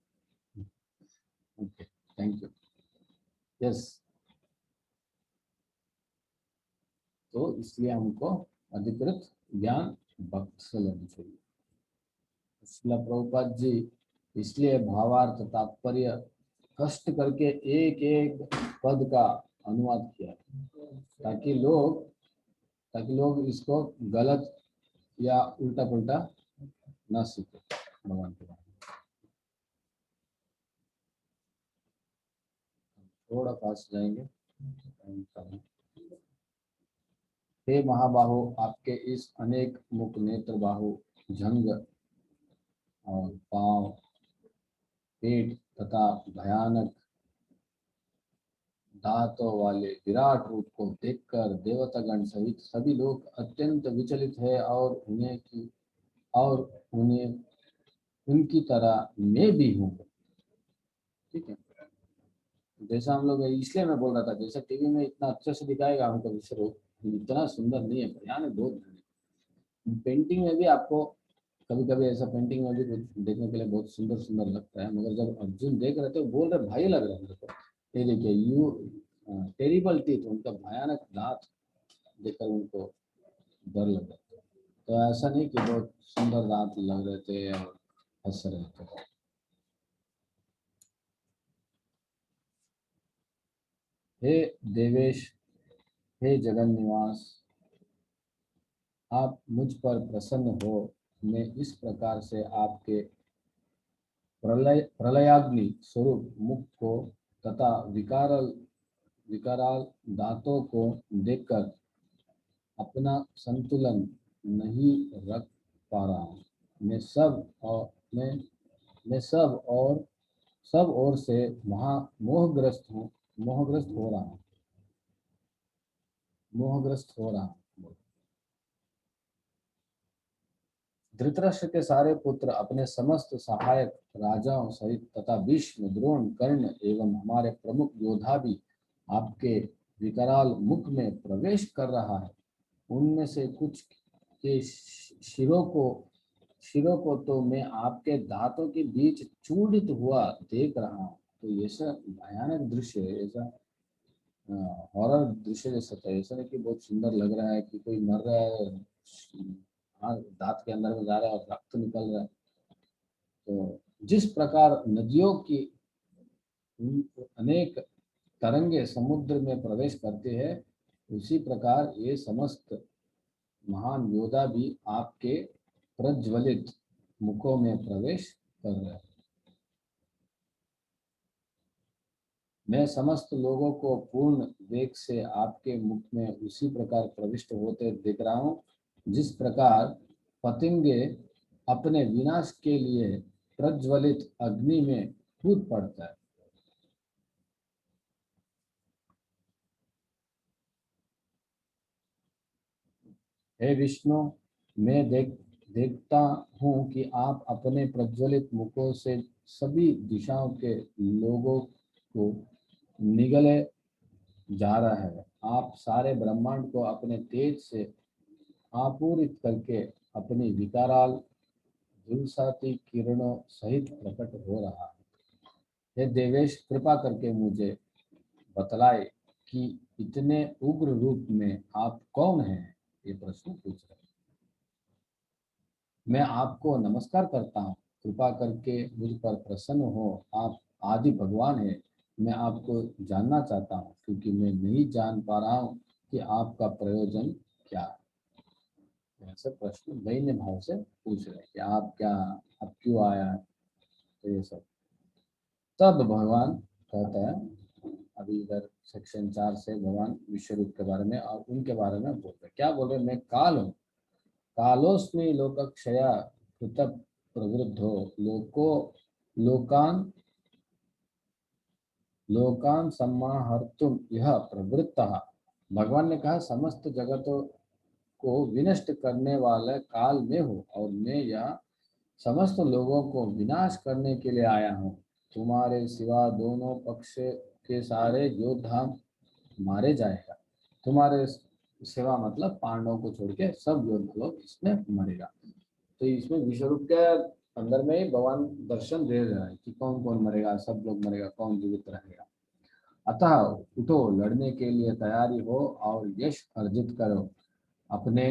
Okay, thank you. यस, तो इसलिए हमको अधिकृत ज्ञान भक्त से लेना चाहिए। शिला प्रभुपाद जी इसलिए भावार्थ तात्पर्य कष्ट करके एक एक पद का अनुवाद किया, ताकि लोग ताकि लोग इसको गलत या उल्टा पुल्टा ना सीखे भगवान के बारे में। थोड़ा पास जाएंगे। हे महाबाहो, आपके इस अनेक मुख नेत्र बाहु जंग और पांव पेट तथा भयानक दांतों वाले विराट रूप को देखकर देवतागण सहित सभी लोग अत्यंत विचलित है और उन्हें उनकी तरह मैं भी हूँ। ठीक है, जैसा हम लोग, इसलिए मैं बोल रहा था जैसा टीवी में इतना अच्छे से दिखाएगा हमको विश्व रूप इतना सुंदर नहीं है, भयानक बहुत भयानक। पेंटिंग में भी आपको कभी कभी ऐसा पेंटिंग में भी कुछ देखने के लिए बहुत सुंदर सुंदर लगता है, मगर जब अर्जुन देख रहे थे बोल रहे भाई लग रहा है मेरे को, ये देखिए यू टेरिबल टीथ, उनका भयानक दांत देखकर उनको डर लग रहा था। तो ऐसा नहीं कि बहुत सुंदर दांत लग रहे थे और हंस रहे थे। हे देवेश, हे जगन निवास, आप मुझ पर प्रसन्न हो। मैं इस प्रकार से आपके प्रलयाग्नि स्वरूप मुख को तथा विकराल दांतों को देखकर अपना संतुलन नहीं रख पा रहा हूँ। मैं सब और मैं मैं सब ओर से महा मोहग्रस्त हो रहा हूँ, मोहग्रस्त हो रहा हूँ। धृतराष्ट्र के सारे पुत्र अपने समस्त सहायक राजाओं सहित तथा भीष्म, द्रोण, कर्ण एवं हमारे प्रमुख योद्धा भी आपके विकराल मुख में प्रवेश कर रहा है। उनमें से कुछ के शिरों को तो मैं आपके दांतों के बीच चूर्णित हुआ देख रहा हूँ। तो ये सब भयानक दृश्य है, ऐसा हॉरर दृश्य जैसा था। ऐसा नहीं कि बहुत सुंदर लग रहा है कि कोई मर रहा है, हाँ दांत के अंदर में जा रहा है और रक्त निकल रहा है। तो जिस प्रकार नदियों की अनेक तरंगे समुद्र में प्रवेश करते हैं, उसी प्रकार ये समस्त महान योद्धा भी आपके प्रज्वलित मुखों में प्रवेश कर रहे हैं। मैं समस्त लोगों को पूर्ण वेग से आपके मुख में उसी प्रकार प्रविष्ट होते देख रहा हूँ, जिस प्रकार पतंगे अपने विनाश के लिए प्रज्वलित अग्नि में कूद पड़ता है। हे विष्णु, मैं देखता हूँ कि आप अपने प्रज्वलित मुखों से सभी दिशाओं के लोगों को निगले जा रहा है। आप सारे ब्रह्मांड को अपने तेज से आपूरित करके अपनी विकराल झुलसाती किरणों सहित प्रकट हो रहा है। हे देवेश, कृपा करके मुझे बतलाए कि इतने उग्र रूप में आप कौन हैं? ये प्रश्न पूछ रहे हैं। मैं आपको नमस्कार करता हूँ, कृपा करके मुझ पर प्रसन्न हो। आप आदि भगवान हैं। मैं आपको जानना चाहता हूँ क्योंकि मैं नहीं जान पा रहा हूँ कि आपका प्रयोजन क्या है। ऐसे प्रश्न दैन्य भाव से पूछ रहे हैं कि आप क्यों आया है, तो ये सब। तब भगवान कहता है, अभी इधर सेक्शन 4 से भगवान विश्वरूप के बारे में और उनके बारे में बोल रहे। क्या बोल रहे? मैं काल हूँ, कालोस्मि लोकक्षया कृत प्रवृद्धो लोको लोकान लोकान सम्माहर्तुम यह प्रवृत्तः। भगवान ने कहा, समस्त जगतों को विनष्ट करने वाले काल में हूँ और मैं यह समस्त लोगों को विनाश करने के लिए आया हूँ। तुम्हारे सिवा दोनों पक्ष के सारे योद्धा मारे जाएगा। तुम्हारे सिवा मतलब पांडवों को छोड़ के सब योद्धा लोग इसमें मरेगा। तो इसमें विश्वरूप के अंदर में ही भगवान दर्शन दे रहा है कि कौन कौन मरेगा, सब लोग मरेगा, कौन जीवित रहेगा। अतः उठो, लड़ने के लिए तैयारी हो और यश अर्जित करो। अपने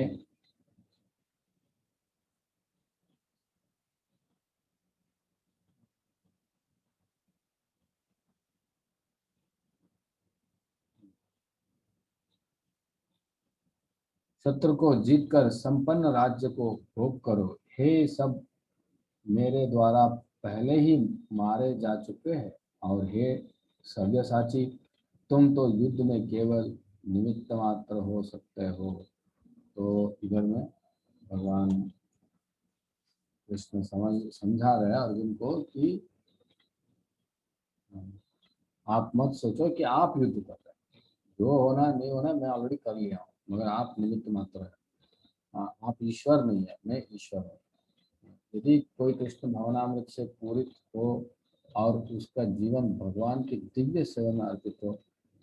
शत्रु को जीतकर संपन्न राज्य को भोग करो। हे सब मेरे द्वारा पहले ही मारे जा चुके हैं, और हे सव्यसाची, तुम तो युद्ध में केवल निमित्त मात्र हो सकते हो। तो इधर में भगवान कृष्ण समझा रहे हैं अर्जुन को कि आप मत सोचो कि आप युद्ध कर रहे हैं, जो होना नहीं होना मैं ऑलरेडी कर लिया हूँ, मगर आप निमित्त मात्र है। आप ईश्वर नहीं है, मैं ईश्वर हूँ। यदि कोई कृष्ण भावनामृत से पूरित हो और उसका जीवन भगवान की दिव्य सेवा में अर्पित हो,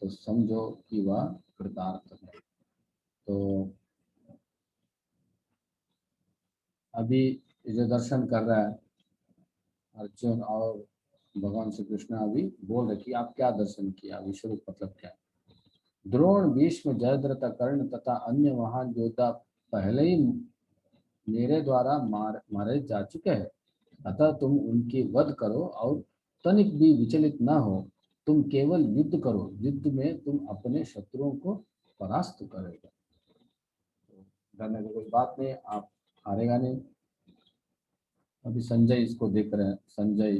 तो समझो कि वह कृतार्थ है। तो अभी जो दर्शन कर रहा है अर्जुन और भगवान श्री कृष्ण अभी बोल रहे कि आप क्या दर्शन किया, विश्वरूप मतलब क्या। द्रोण, भीष्म, जयद्रथ, कर्ण तथा अन्य महान योद्धा पहले ही मेरे द्वारा मारे जा चुके हैं। अतः तुम उनकी वध करो और तनिक भी विचलित न हो। तुम केवल युद्ध करो, युद्ध में तुम अपने शत्रुओं को परास्त करेगा। तो डरने की कोई बात नहीं, आप हारेगा नहीं। अभी संजय इसको देख रहे हैं, संजय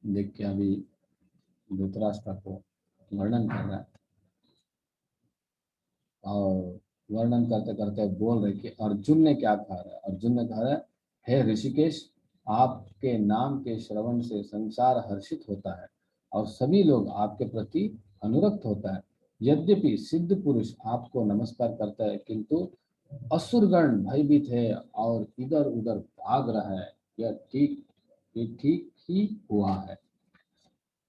देख के अभी धृतराष्ट्र को वर्णन कर रहा है, और वर्णन करते करते बोल रहे कि अर्जुन ने क्या कहा है। अर्जुन ने कहा है, हे ऋषिकेश, आपके नाम के श्रवण से संसार हर्षित होता है और सभी लोग आपके प्रति अनुरक्त होता है। यद्यपि सिद्ध पुरुष आपको नमस्कार करता है, किंतु असुरगण भयभीत है और इधर उधर भाग रहा है। ये ठीक ही हुआ है।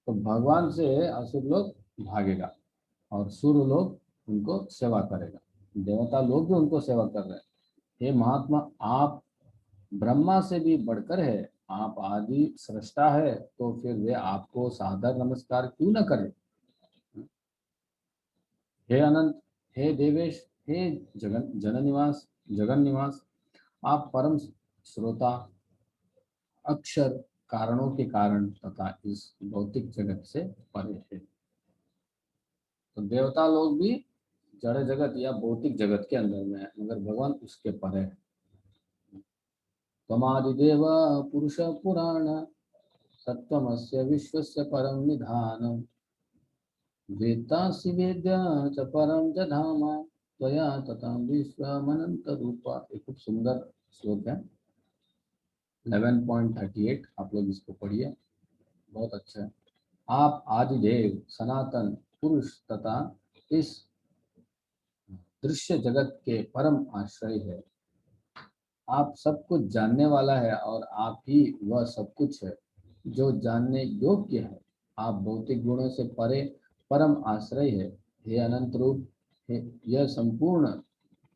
तो भगवान से असुर लोग भागेगा और सुर लोग उनको सेवा करेगा, देवता लोग भी उनको सेवा कर रहे हैं। हे महात्मा, आप ब्रह्मा से भी बढ़कर है, आप आदि सृष्टा है, तो फिर वे आपको सादर नमस्कार क्यों न करें। हे अनंत, हे देवेश, हे जगन निवास, आप परम श्रोता, अक्षर, कारणों के कारण तथा इस भौतिक जगत से परे है। तो देवता लोग भी जड़ जगत या भौतिक जगत के अंदर में है, मगर भगवान उसके परे है। त्वमादिदेव पुरुष पुराण, सत्वमस्य विश्वस्य परम निधानम, वेत्तासि वेद्य च परम च धाम, त्वया तथा विश्वमनंत रूपा। एक खूब सुंदर श्लोक है, 11.38। आप लोग इसको पढ़िए, बहुत अच्छा है। आप आदिदेव, सनातन पुरुष तथा इस दृश्य जगत के परम आश्रय है। आप सब कुछ जानने वाला है और आप ही वह सब कुछ है जो जानने योग्य है। आप भौतिक गुणों से परे परम आश्रय है। हे अनंत रूप, हे यह संपूर्ण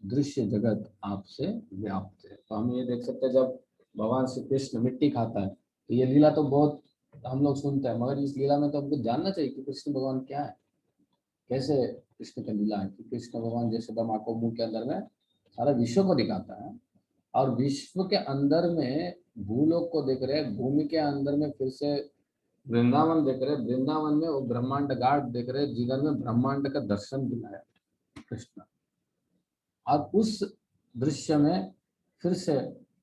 दृश्य जगत आपसे व्याप्त है। तो हम ये देख सकते हैं जब भगवान श्री कृष्ण मिट्टी खाता है तो ये लीला तो बहुत हम लोग सुनते हैं, मगर इस लीला में तो हमको जानना चाहिए कि कृष्ण भगवान क्या है, कैसे कृष्ण का लीला है। कि कृष्ण भगवान जैसे माँ को मुंह के अंदर में सारा विश्व को दिखाता है और विश्व के अंदर में भूलोक को देख रहे हैं, भूमि के अंदर में फिर से वृंदावन देख रहे हैं, वृंदावन में वो ब्रह्मांड घाट देख रहे हैं जिधर में ब्रह्मांड का दर्शन दिलाया कृष्ण। और उस दृश्य में फिर से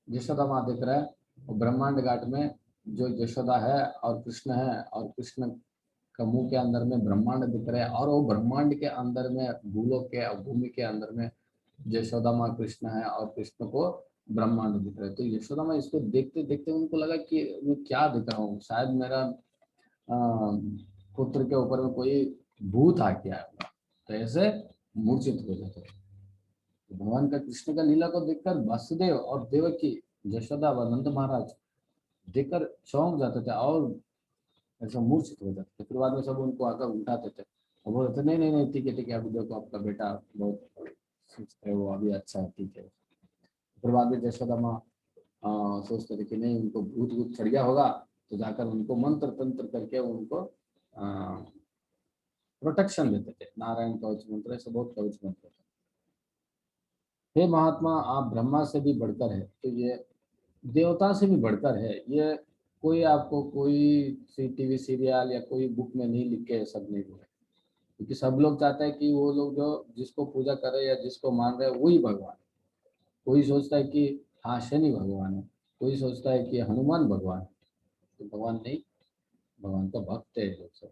यशोदा माँ दिख रहा है और ब्रह्मांड घाट में जो यशोदा है और कृष्ण है और कृष्ण का मुंह के अंदर में ब्रह्मांड दिख रहा है और वो ब्रह्मांड के अंदर में भूलोक के और भूमि के अंदर में यशोदा माँ कृष्ण है और कृष्ण को ब्रह्मांड दिख रहा है। तो यशोदा माँ इसको देखते देखते उनको लगा कि मैं क्या दिख रहा हूँ, शायद मेरा पुत्र के ऊपर में कोई भूत आ गया है। तो ऐसे मूर्छित हो जाते। तो भगवान का कृष्ण का लीला को देखकर वासुदेव और देवकी, यशोदा व नंद महाराज देखकर चौंक जाते थे और ऐसा मूर्छित हो जाते थे। फिर बाद में सब उनको आकर उठाते थे और बोलते नहीं नहीं नहीं, ठीक है अभी देखो आपका बेटा बहुत सुस्त है, वो अभी अच्छा है, ठीक है। फिर बाद में यशोदा माँ सोचते थे कि नहीं उनको भूत भूत चढ़ गया होगा, तो जाकर उनको मंत्र तंत्र करके उनको प्रोटेक्शन देते थे। नारायण कवच मंत्र, ऐसे बहुत कवच मंत्र थे। हे महात्मा, आप ब्रह्मा से भी बढ़कर है, तो ये देवता से भी बढ़कर है। ये कोई आपको कोई टीवी सीरियल या कोई बुक में नहीं लिख के सब नहीं बोले, क्योंकि सब लोग चाहते हैं कि वो लोग जो जिसको पूजा कर रहे हैं या जिसको मान रहे हैं वही भगवान। कोई सोचता है कि हाँ शनि भगवान है, कोई सोचता है कि हनुमान भगवान है। तो भगवान नहीं, भगवान का भक्त है लोग सब।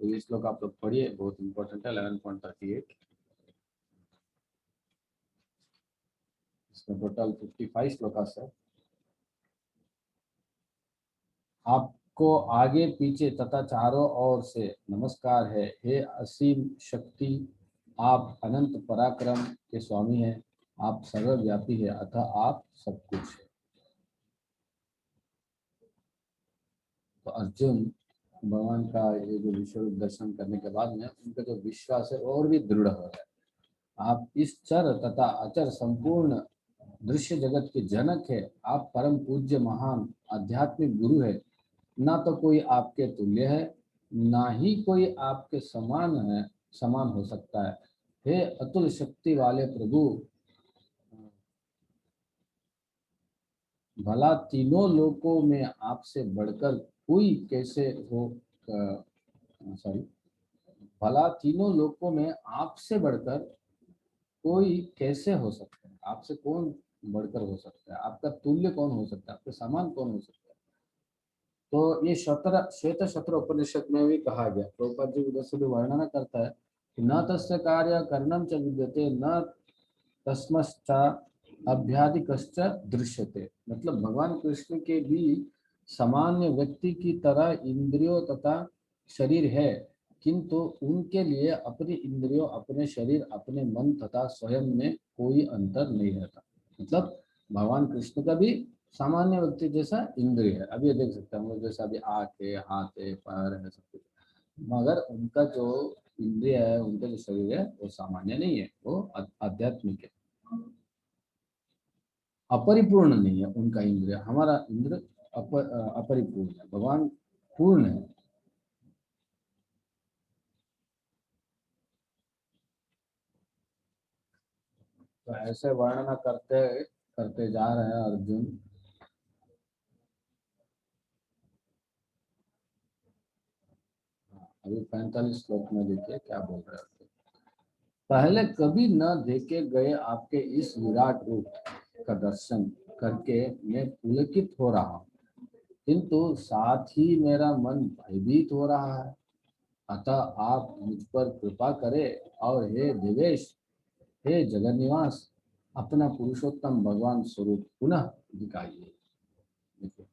तो ये श्लोक आप लोग पढ़िए, बहुत इंपॉर्टेंट है, 11.38। इसमें टोटल 55 श्लोकास है। आपको आगे पीछे तथा चारों ओर से नमस्कार है। हे असीम शक्ति, आप अनंत पराक्रम के स्वामी हैं, आप सर्वव्यापी है, अतः आप सब कुछ है। तो अर्जुन भगवान का ये जो विश्व रूप दर्शन करने के बाद में उनका जो विश्वास है और भी दृढ़ हो रहा है। आप इस चर तथा अचर संपूर्ण दृश्य जगत के जनक है। आप परम पूज्य महान आध्यात्मिक गुरु है। ना तो कोई आपके तुल्य है, ना ही कोई आपके समान है, समान हो सकता है। हे अतुल शक्ति वाले प्रभु, भला तीनों लोकों में आपसे बढ़कर कोई कैसे हो, सॉरी, भला तीनों लोकों में आपसे बढ़कर कोई कैसे हो सकता है। आपसे कौन बढ़कर हो सकता है, आपका तुल्य कौन हो सकता है, आपके समान कौन हो सकता है। तो ये श्वेत शत्र उपनिषद में भी कहा गया, प्रभुपाद जी उधर से भी वर्णना करता है कि न तस्य कार्य करणम च विद्यते न तस्मश्च अभ्यादिकश्च दृश्यते। मतलब भगवान कृष्ण के भी सामान्य व्यक्ति की तरह इंद्रियों तथा शरीर है, किंतु उनके लिए अपनी इंद्रियों, अपने शरीर, अपने मन तथा स्वयं में कोई अंतर नहीं रहता। मतलब भगवान कृष्ण का भी सामान्य व्यक्ति जैसा इंद्रिय है। अभी ये देख सकते हैं हम लोग, जैसा अभी आँख है, हाथ है, पैर है, सब कुछ, मगर उनका जो इंद्रिय है, उनका जो शरीर है वो सामान्य नहीं है, वो आध्यात्मिक है, अपरिपूर्ण नहीं है उनका इंद्रिय। हमारा इंद्र अपरिपूर्ण है, भगवान पूर्ण है। तो ऐसे वर्णना करते करते जा रहे हैं अर्जुन। अभी 45 श्लोक में देखिए क्या बोल रहे हैं। पहले कभी न देखे गए आपके इस विराट रूप का दर्शन करके मैं पुलकित हो रहा हूँ, किंतु साथ ही मेरा मन भयभीत हो रहा है। अतः आप मुझ पर कृपा करें और हे देवेश, हे जगन्निवास, अपना पुरुषोत्तम भगवान स्वरूप पुनः दिखाइए। देखिए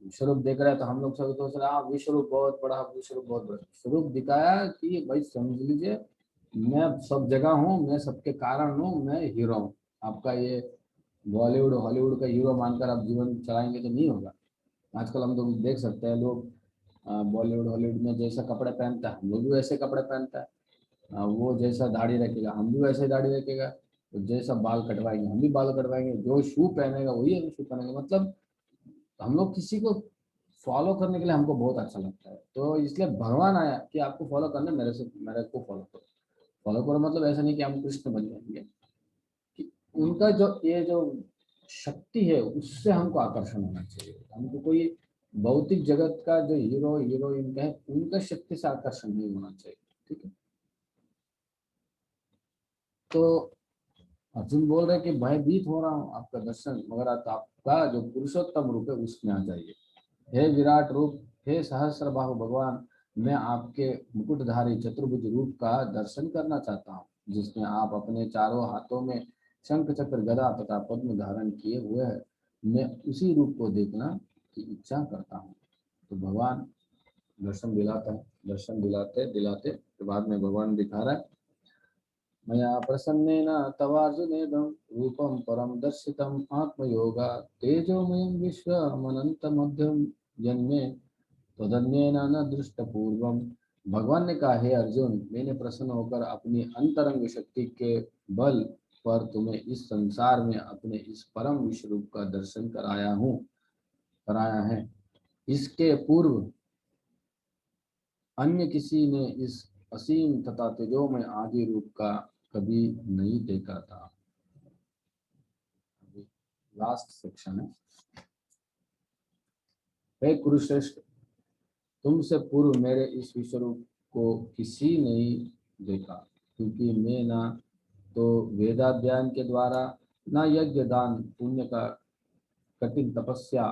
विश्वरूप देख रहे हैं तो हम लोग सब सोच रहे हैं विश्वरूप बहुत बड़ा, विश्वरूप बहुत बड़ा। स्वरूप दिखाया कि भाई समझ लीजिए मैं सब जगह हूँ, मैं सबके कारण हूँ, मैं हीरो हूँ, आपका ये बॉलीवुड हॉलीवुड का हीरो मानकर आप जीवन चलाएंगे तो नहीं होगा। आजकल हम लोग देख सकते हैं, लोग बॉलीवुड हॉलीवुड में जैसा कपड़े पहनता है हम लोग भी वैसे कपड़े पहनता है। वो जैसा दाढ़ी रखेगा हम भी वैसे दाढ़ी रखेगा, तो जैसा बाल कटवाएंगे हम भी बाल कटवाएंगे, जो शू पहनेगा वही हम शू पहनेंगे। मतलब हम लोग किसी को फॉलो करने के लिए हमको बहुत अच्छा लगता है, तो इसलिए भगवान आया कि आपको फॉलो करना है, मेरे को फॉलो करो। फॉलो करो मतलब ऐसा नहीं कि हम कृष्ण बन जाएंगे, कि उनका जो ये जो शक्ति है उससे हमको आकर्षण होना चाहिए। हमको कोई भौतिक जगत का जो हीरो हीरोइन का है उनका शक्ति से आकर्षण नहीं होना चाहिए। ठीक है, तो अर्जुन बोल रहे कि भयभीत हो रहा हूँ आपका दर्शन, मगर आपका जो पुरुषोत्तम रूप है उसमें आ जाइए। हे विराट रूप, हे सहस्त्रबाहु भगवान, मैं आपके मुकुटधारी चतुर्भुज रूप का दर्शन करना चाहता हूँ, जिसमें आप अपने चारों हाथों में शंख चक्र गदा तथा पद्म धारण किए हुए हैं। मैं उसी रूप को देखना की इच्छा करता हूँ। तो भगवान दर्शन दिलाता है, दर्शन दिलाते दिलाते के बाद में भगवान दिखा रहा है, मया प्रसन्नेन तवार्जुनेदं रूपं परं दर्शितम् आत्मयोगा तेजोमयं विश्वमनन्तमध्यं जन्मे तदन्येन न दृष्टपूर्वम। भगवान ने कहा, हे अर्जुन, मैंने प्रसन्न होकर अपनी अंतरंग शक्ति के बल पर तुम्हें इस संसार में अपने इस परम विश्व रूप का दर्शन कराया है। इसके पूर्व अन्य किसी ने इस असीम तथा तेजोमय आदि रूप का कभी नहीं देखा था। लास्ट सेक्शन है। हे कुरुश्रेष्ठ, तुमसे पूर्व मेरे इस विश्वरूप को किसी नहीं देखा, क्योंकि मैं ना तो वेदाध्ययन के द्वारा, ना यज्ञ दान पुण्य का कठिन तपस्या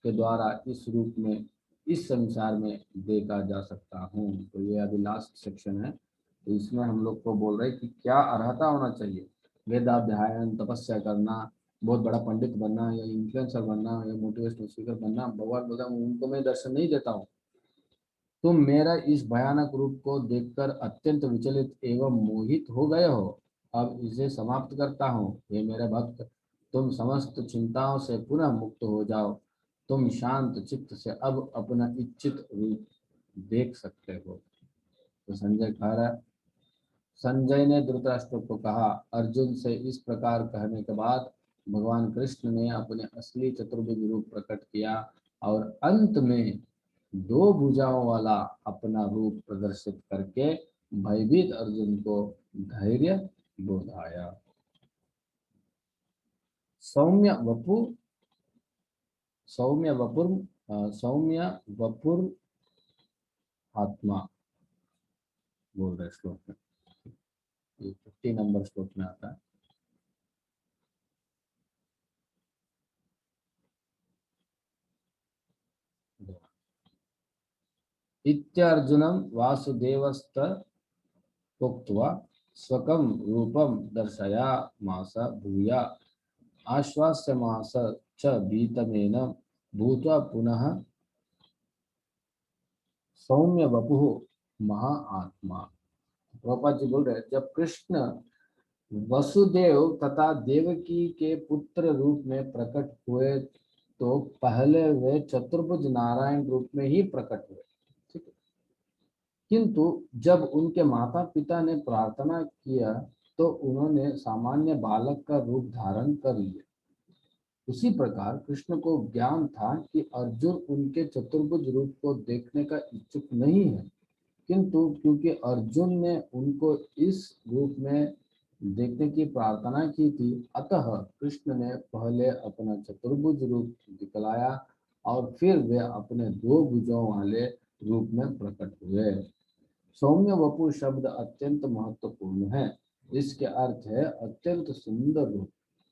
के द्वारा इस रूप में इस संसार में देखा जा सकता हूँ। तो ये अभी लास्ट सेक्शन है, तो इसमें हम लोग को बोल रहे हैं कि क्या अर्हता होना चाहिए। वेदाध्ययन, तपस्या करना, बहुत बड़ा पंडित बनना या इन्फ्लुएंसर बनना या मोटिवेशनल स्पीकर बनना, भगवान बोलता है उनको मैं दर्शन नहीं देता हूँ। तुम मेरा इस भयानक रूप को देखकर अत्यंत विचलित एवं मोहित हो गए हो। अब इसे समाप्त करता हूँ। हे मेरे भक्त, तुम समस्त चिंताओं से पुनः मुक्त हो जाओ। तुम शांत चित्त से अब अपना इच्छित रूप देख सकते हो। तो संजय कह रहा है, संजय ने धृतराष्ट्र को कहा, अर्जुन से इस प्रकार कहने के बाद भगवान कृष्ण ने अपने असली चतुर्भुज रूप प्रकट किया और अंत में दो भुजाओं वाला अपना रूप प्रदर्शित करके भयभीत अर्जुन को धैर्य बोधाया। सौम्य वपु सौम्य वपुर सौम्य वपुर आत्मा बोल रहे श्लोक में, 50 नंबर श्लोक में आता है। इत्यार्जुनं वासुदेवस्त उक्त्वा स्वकं रूपं दर्शयामास भूया आश्वास्यमास च भीतमेन भूत्वा पुनः सौम्य वपुः महाआत्मा। प्रभुपाद जी बोल रहे, जब कृष्ण वसुदेव तथा देवकी के पुत्र रूप में प्रकट हुए तो पहले वे चतुर्भुज नारायण रूप में ही प्रकट हुए। ठीक है, किंतु जब उनके माता पिता ने प्रार्थना किया तो उन्होंने सामान्य बालक का रूप धारण कर लिया। उसी प्रकार कृष्ण को ज्ञान था कि अर्जुन उनके चतुर्भुज रूप को देखने का इच्छुक नहीं है, किंतु क्योंकि अर्जुन ने उनको इस रूप में देखने की प्रार्थना की थी, अतः कृष्ण ने पहले अपना चतुर्भुज रूप दिखलाया और फिर वे अपने दो भुजों वाले रूप में प्रकट हुए। सौम्य वपु शब्द अत्यंत महत्वपूर्ण है। इसके अर्थ है अत्यंत सुंदर रूप।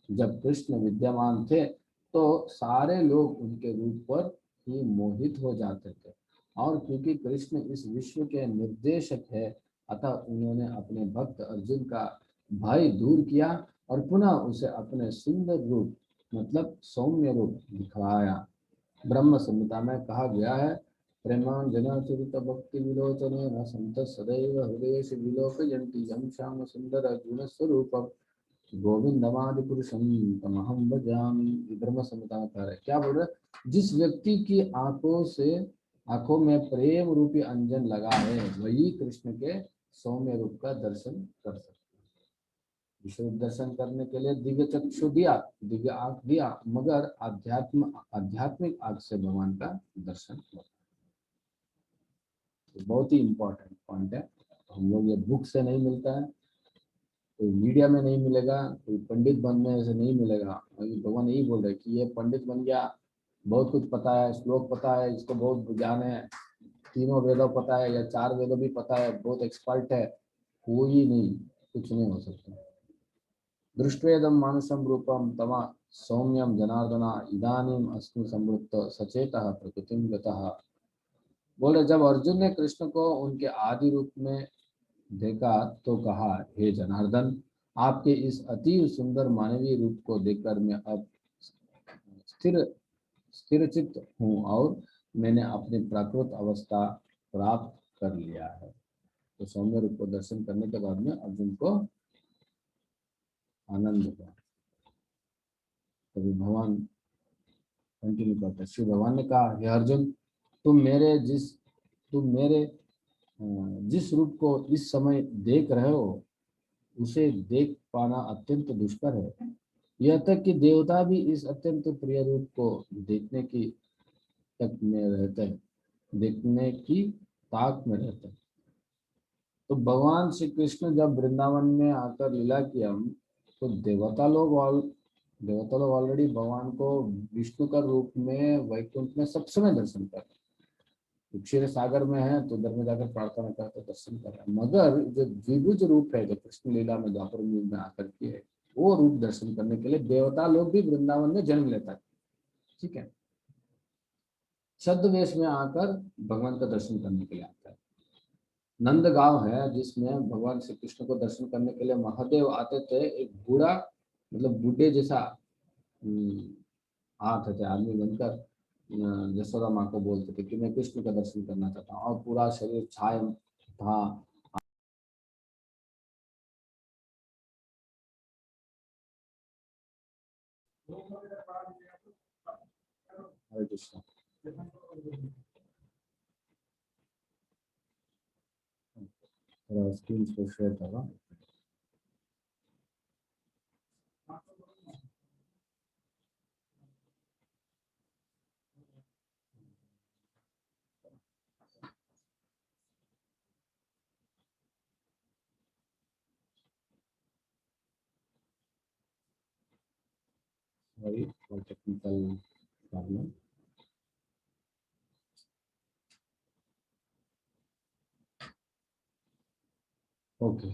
जब कृष्ण विद्यमान थे तो सारे लोग उनके रूप पर ही मोहित हो जाते थे, और क्योंकि कृष्ण इस विश्व के निर्देशक है, अतः उन्होंने अपने भक्त अर्जुन का भय दूर किया और पुनः उसे अपने सुंदर रूप मतलब सौम्य रूप दिखाया। ब्रह्म संहिता में कहा गया है, प्रेमांजना चरित भक्ति विलोचने न संत सदैव हृदय विलोकयन्ति यं श्याम सुंदर गुण स्वरूपम गोविंदमादि पुरुषम तमहम भजामि, धर्म संहिता में कह रहे क्या बोल रहे, जिस व्यक्ति की आंखों में प्रेम रूपी अंजन लगा है वही कृष्ण के सौम्य रूप का दर्शन कर सकता है। विश्व दर्शन करने के लिए दिव्य चक्षु दिया, दिव्य आंख दिया, मगर आध्यात्मिक आंख से भगवान का दर्शन होता है। तो बहुत ही इंपॉर्टेंट पॉइंट है। हम लोग ये बुक से नहीं मिलता है, कोई मीडिया में नहीं मिलेगा, कोई पंडित बनने से नहीं मिलेगा। भगवान यही बोल रहे कि ये पंडित बन गया, बहुत कुछ पता है, श्लोक पता है, इसको बहुत ज्ञान है, तीनों वेदों पता है या चार वेदों भी पता है, बहुत एक्सपर्ट है, कोई नहीं, कुछ नहीं हो सकता। दृष्टेदम मानुषम रूपम तमा सौम्यम जनार्दना इदानीम अस्मि संवृत्त सचेतः प्रकृतिम गतः। बोले जब अर्जुन ने कृष्ण को उनके आदि रूप में देखा तो कहा, हे जनार्दन, आपके इस अति सुंदर मानवीय रूप को देखकर मैं अब स्थिर स्थिरचित्त हूँ और मैंने अपनी प्राकृत अवस्था प्राप्त कर लिया है। तो सौम्य रूप को दर्शन करने के बाद में अर्जुन को आनंद हुआ। तभी भगवान कंटिन्यू करते, श्री भगवान ने कहा, हे अर्जुन, तुम मेरे जिस रूप को इस समय देख रहे हो उसे देख पाना अत्यंत दुष्कर है। यह तक कि देवता भी इस अत्यंत प्रिय रूप को देखने की तक में रहते हैं, देखने की ताक में रहते हैं। तो भगवान श्री कृष्ण जब वृंदावन में आकर लीला किया तो देवता लोग ऑलरेडी भगवान को विष्णु का रूप में वैकुंठ में सब समय दर्शन कर रहे, क्षीर सागर में है तो उधर में जाकर प्रार्थना करते दर्शन कर रहे हैं। मगर जो द्विभुज रूप है जो कृष्ण लीला में द्वापर युग में आकर के है, वो रूप दर्शन करने के लिए देवता लोग भी वृंदावन में जन्म लेता है। ठीक है, छद्म वेश में आकर भगवान का दर्शन करने के लिए आता है। नंद गांव है जिसमें भगवान श्री कृष्ण को दर्शन करने के लिए महादेव आते थे। एक बूढ़ा, मतलब बूढ़े जैसा आते थे आदमी बनकर, यशोदा माँ को बोलते थे कि मैं कृष्ण का दर्शन करना चाहता हूँ, और पूरा शरीर छाया था। हरे कृष्ण। थोड़ा स्क्रीन को शेयर कर रहा हूँ। Sorry for technical problem. Okay,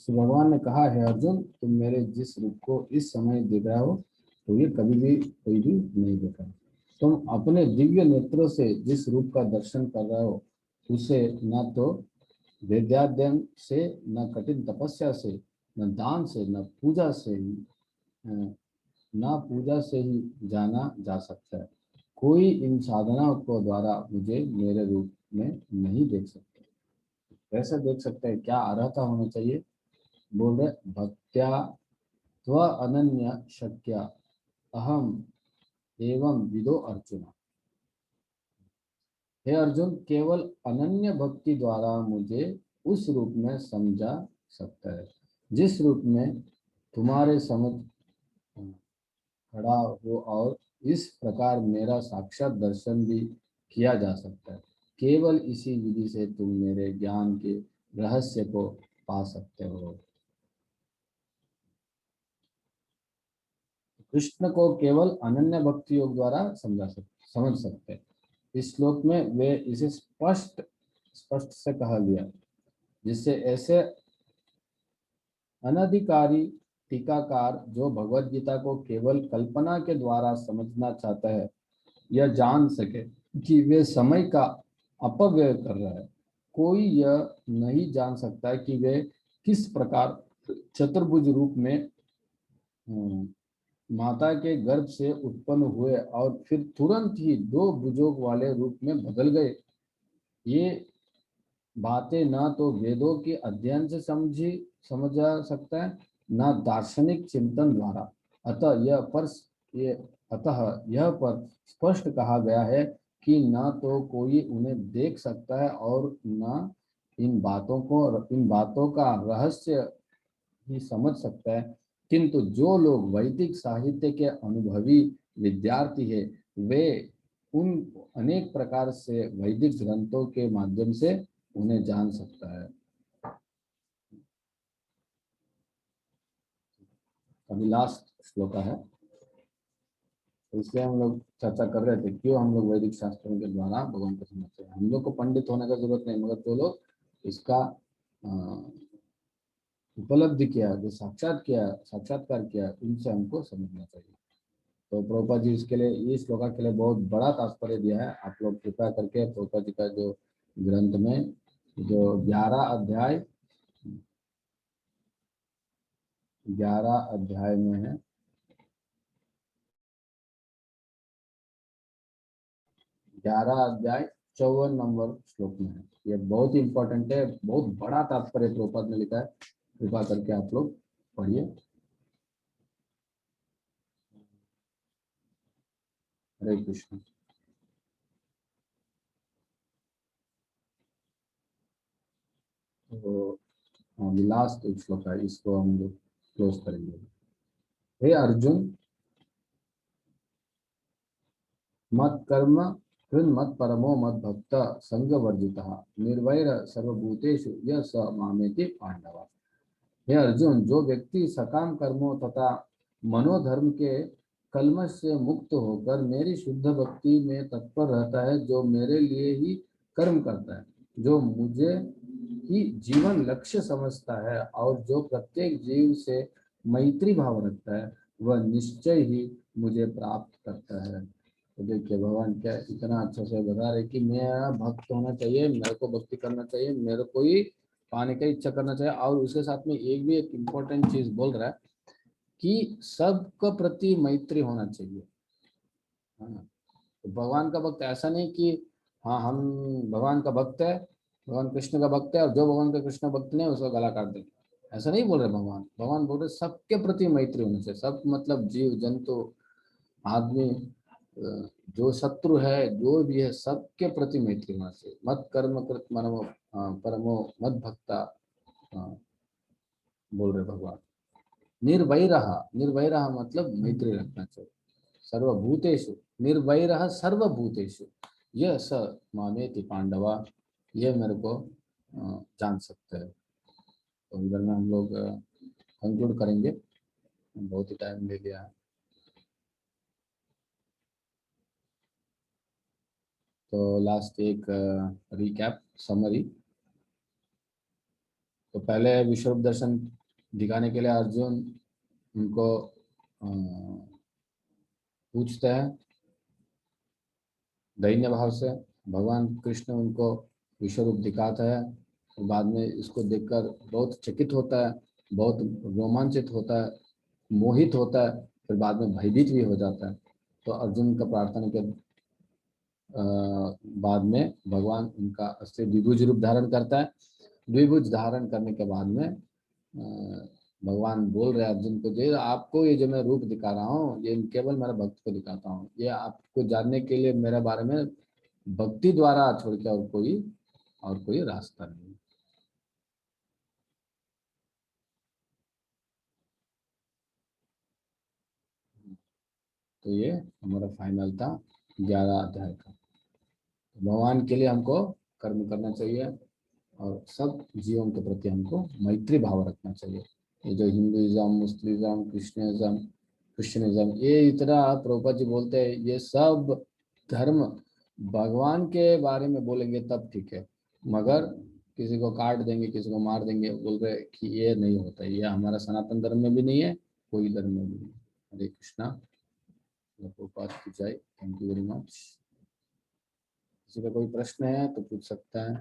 तो भगवान ने कहा, है अर्जुन, तुम मेरे जिस रूप को इस समय देख रहे हो तो ये कभी भी कोई भी नहीं देखा। तुम अपने दिव्य नेत्रों से जिस रूप का दर्शन कर रहे हो उसे न तो वेदाध्ययन से, न कठिन तपस्या से, न दान से, न पूजा से ही जाना जा सकता है। कोई इन साधनाओं को द्वारा मुझे मेरे रूप में नहीं देख सकते। कैसे देख सकते हैं, क्या अर्हता होना चाहिए? बोल रहे, भक्त्या त्व अनन्य शक्या अहम एवं विदो अर्जुन। हे अर्जुन, केवल अनन्य भक्ति द्वारा मुझे उस रूप में समझा सकता है जिस रूप में तुम्हारे समझ खड़ा हो, और इस प्रकार मेरा साक्षात दर्शन भी किया जा सकता है। केवल इसी विधि से तुम मेरे ज्ञान के रहस्य को पा सकते हो। कृष्ण को केवल अनन्य भक्ति योग द्वारा समझ सकते हैं। इस श्लोक में वे इसे स्पष्ट से कहा गया, जिससे ऐसे अनधिकारी टीकाकार जो भगवत गीता को केवल कल्पना के द्वारा समझना चाहता है यह जान सके कि वे समय का अपव्यय कर रहा है। कोई यह नहीं जान सकता कि वे किस प्रकार चतुर्भुज रूप में माता के गर्भ से उत्पन्न हुए और फिर तुरंत ही दो भुजों वाले रूप में बदल गए। ये बातें न तो वेदों के अध्ययन से समझ जा सकता है, न दार्शनिक चिंतन द्वारा। अतः ये यह पर स्पष्ट कहा गया है कि न तो कोई उन्हें देख सकता है और न इन बातों का रहस्य ही समझ सकता है। किंतु जो लोग वैदिक साहित्य के अनुभवी विद्यार्थी है, वे उन अनेक प्रकार से वैदिक ग्रंथों के माध्यम से उन्हें जान सकता है। अभी लास्ट श्लोक है, तो इसलिए हम लोग चर्चा कर रहे थे क्यों हम लोग वैदिक शास्त्रों के द्वारा भगवान को समझते हैं। हम लोग को पंडित होने का जरूरत नहीं, मगर जो लोग इसका उपलब्धि किया, जो साक्षात्कार किया, उनसे हमको समझना चाहिए। तो प्रभुपाद जी इसके लिए, इस श्लोका के लिए बहुत बड़ा तात्पर्य दिया है। आप लोग कृपया करके प्रभुपाद जी का जो ग्रंथ में जो 11 अध्याय में है, 11 अध्याय 54 नंबर श्लोक में है। ये बहुत ही इंपॉर्टेंट है, बहुत बड़ा तात्पर्य प्रभुपाद ने लिखा है। कृपा करके आप लोग पढ़िए। हरे कृष्ण। तो लास्ट एक श्लोक है, इसको हम लोग क्लोज करेंगे। हे अर्जुन, मत कर्म कृन मत परमो मत भक्त संग वर्जिता निर्वैर सर्वभूतेषु यह स मामेति पांडव। हे अर्जुन, जो व्यक्ति सकाम कर्मों तथा मनोधर्म के कलमश से मुक्त होकर मेरी शुद्ध भक्ति में तत्पर रहता है, जो मेरे लिए ही कर्म करता है, जो मुझे ही जीवन लक्ष्य समझता है और जो प्रत्येक जीव से मैत्री भाव रखता है, वह निश्चय ही मुझे प्राप्त करता है। तो देखिए भगवान क्या इतना अच्छा से बता रहे कि मेरा भक्त होना चाहिए, मेरे को भक्ति करना चाहिए, मेरे को ही पाने का इच्छा करना चाहिए। और उसके साथ में एक इम्पोर्टेंट चीज बोल रहा है कि सबके प्रति मैत्री होना चाहिए। हाँ, तो भगवान का भक्त ऐसा नहीं कि हाँ हम भगवान का भक्त है, भगवान कृष्ण का भक्त है, और जो भगवान का कृष्ण भक्त नहीं उसका गला काट देंगे, ऐसा नहीं बोल रहे भगवान। भगवान बोल रहे सबके प्रति मैत्री होनी चाहिए। सब मतलब जीव जंतु, आदमी, जो शत्रु है, जो भी है, सबके प्रति मैत्री होना चाहिए। मत कर्म कृत मनमो परमो मत भक्ता, बोल रहे भगवान। निर्वैरः मतलब मैत्री रखना चाहिए। सर्वभूतेषु निर्वैरः सर्वभूतेषु यह स मामेति पांडवा, ये मेरे को जान सकते हैं। तो इधर में हम लोग कंक्लूड करेंगे, बहुत ही टाइम ले लिया है। तो लास्ट एक रिकैप समरी। तो पहले विश्व दर्शन दिखाने के लिए अर्जुन उनको पूछते हैं दैन्य भाव से। भगवान कृष्ण उनको विश्व रूप दिखाता है, और बाद में इसको देखकर बहुत चकित होता है, बहुत रोमांचित होता है, मोहित होता है, फिर बाद में भयभीत भी हो जाता है। तो अर्जुन का प्रार्थना के बाद में भगवान उनका अस्त्र द्विभुज रूप धारण करता है। द्विभुज धारण करने के बाद में भगवान बोल रहे अर्जुन को, जो आपको ये जो मैं रूप दिखा रहा हूँ, ये केवल मेरे भक्त को दिखाता हूँ। ये आपको जानने के लिए मेरे बारे में भक्ति द्वारा छोड़ के और कोई रास्ता नहीं। तो ये हमारा फाइनल था 11 अध्याय का। तो भगवान के लिए हमको कर्म करना चाहिए, और सब जीवों के प्रति हमको मैत्री भाव रखना चाहिए। ये जो हिंदुइज्म, मुस्लिज्म, क्रिश्चियनिज्म, ये इतना प्रभुपाद जी बोलते हैं, ये सब धर्म भगवान के बारे में बोलेंगे तब ठीक है, मगर किसी को काट देंगे, किसी को मार देंगे, बोल रहे कि ये नहीं होता। ये हमारा सनातन धर्म में भी नहीं है, कोई धर्म में भी नहीं। हरे कृष्णा। प्रभुपाद की जय। Thank you very much. किसी का कोई प्रश्न है तो पूछ सकता है।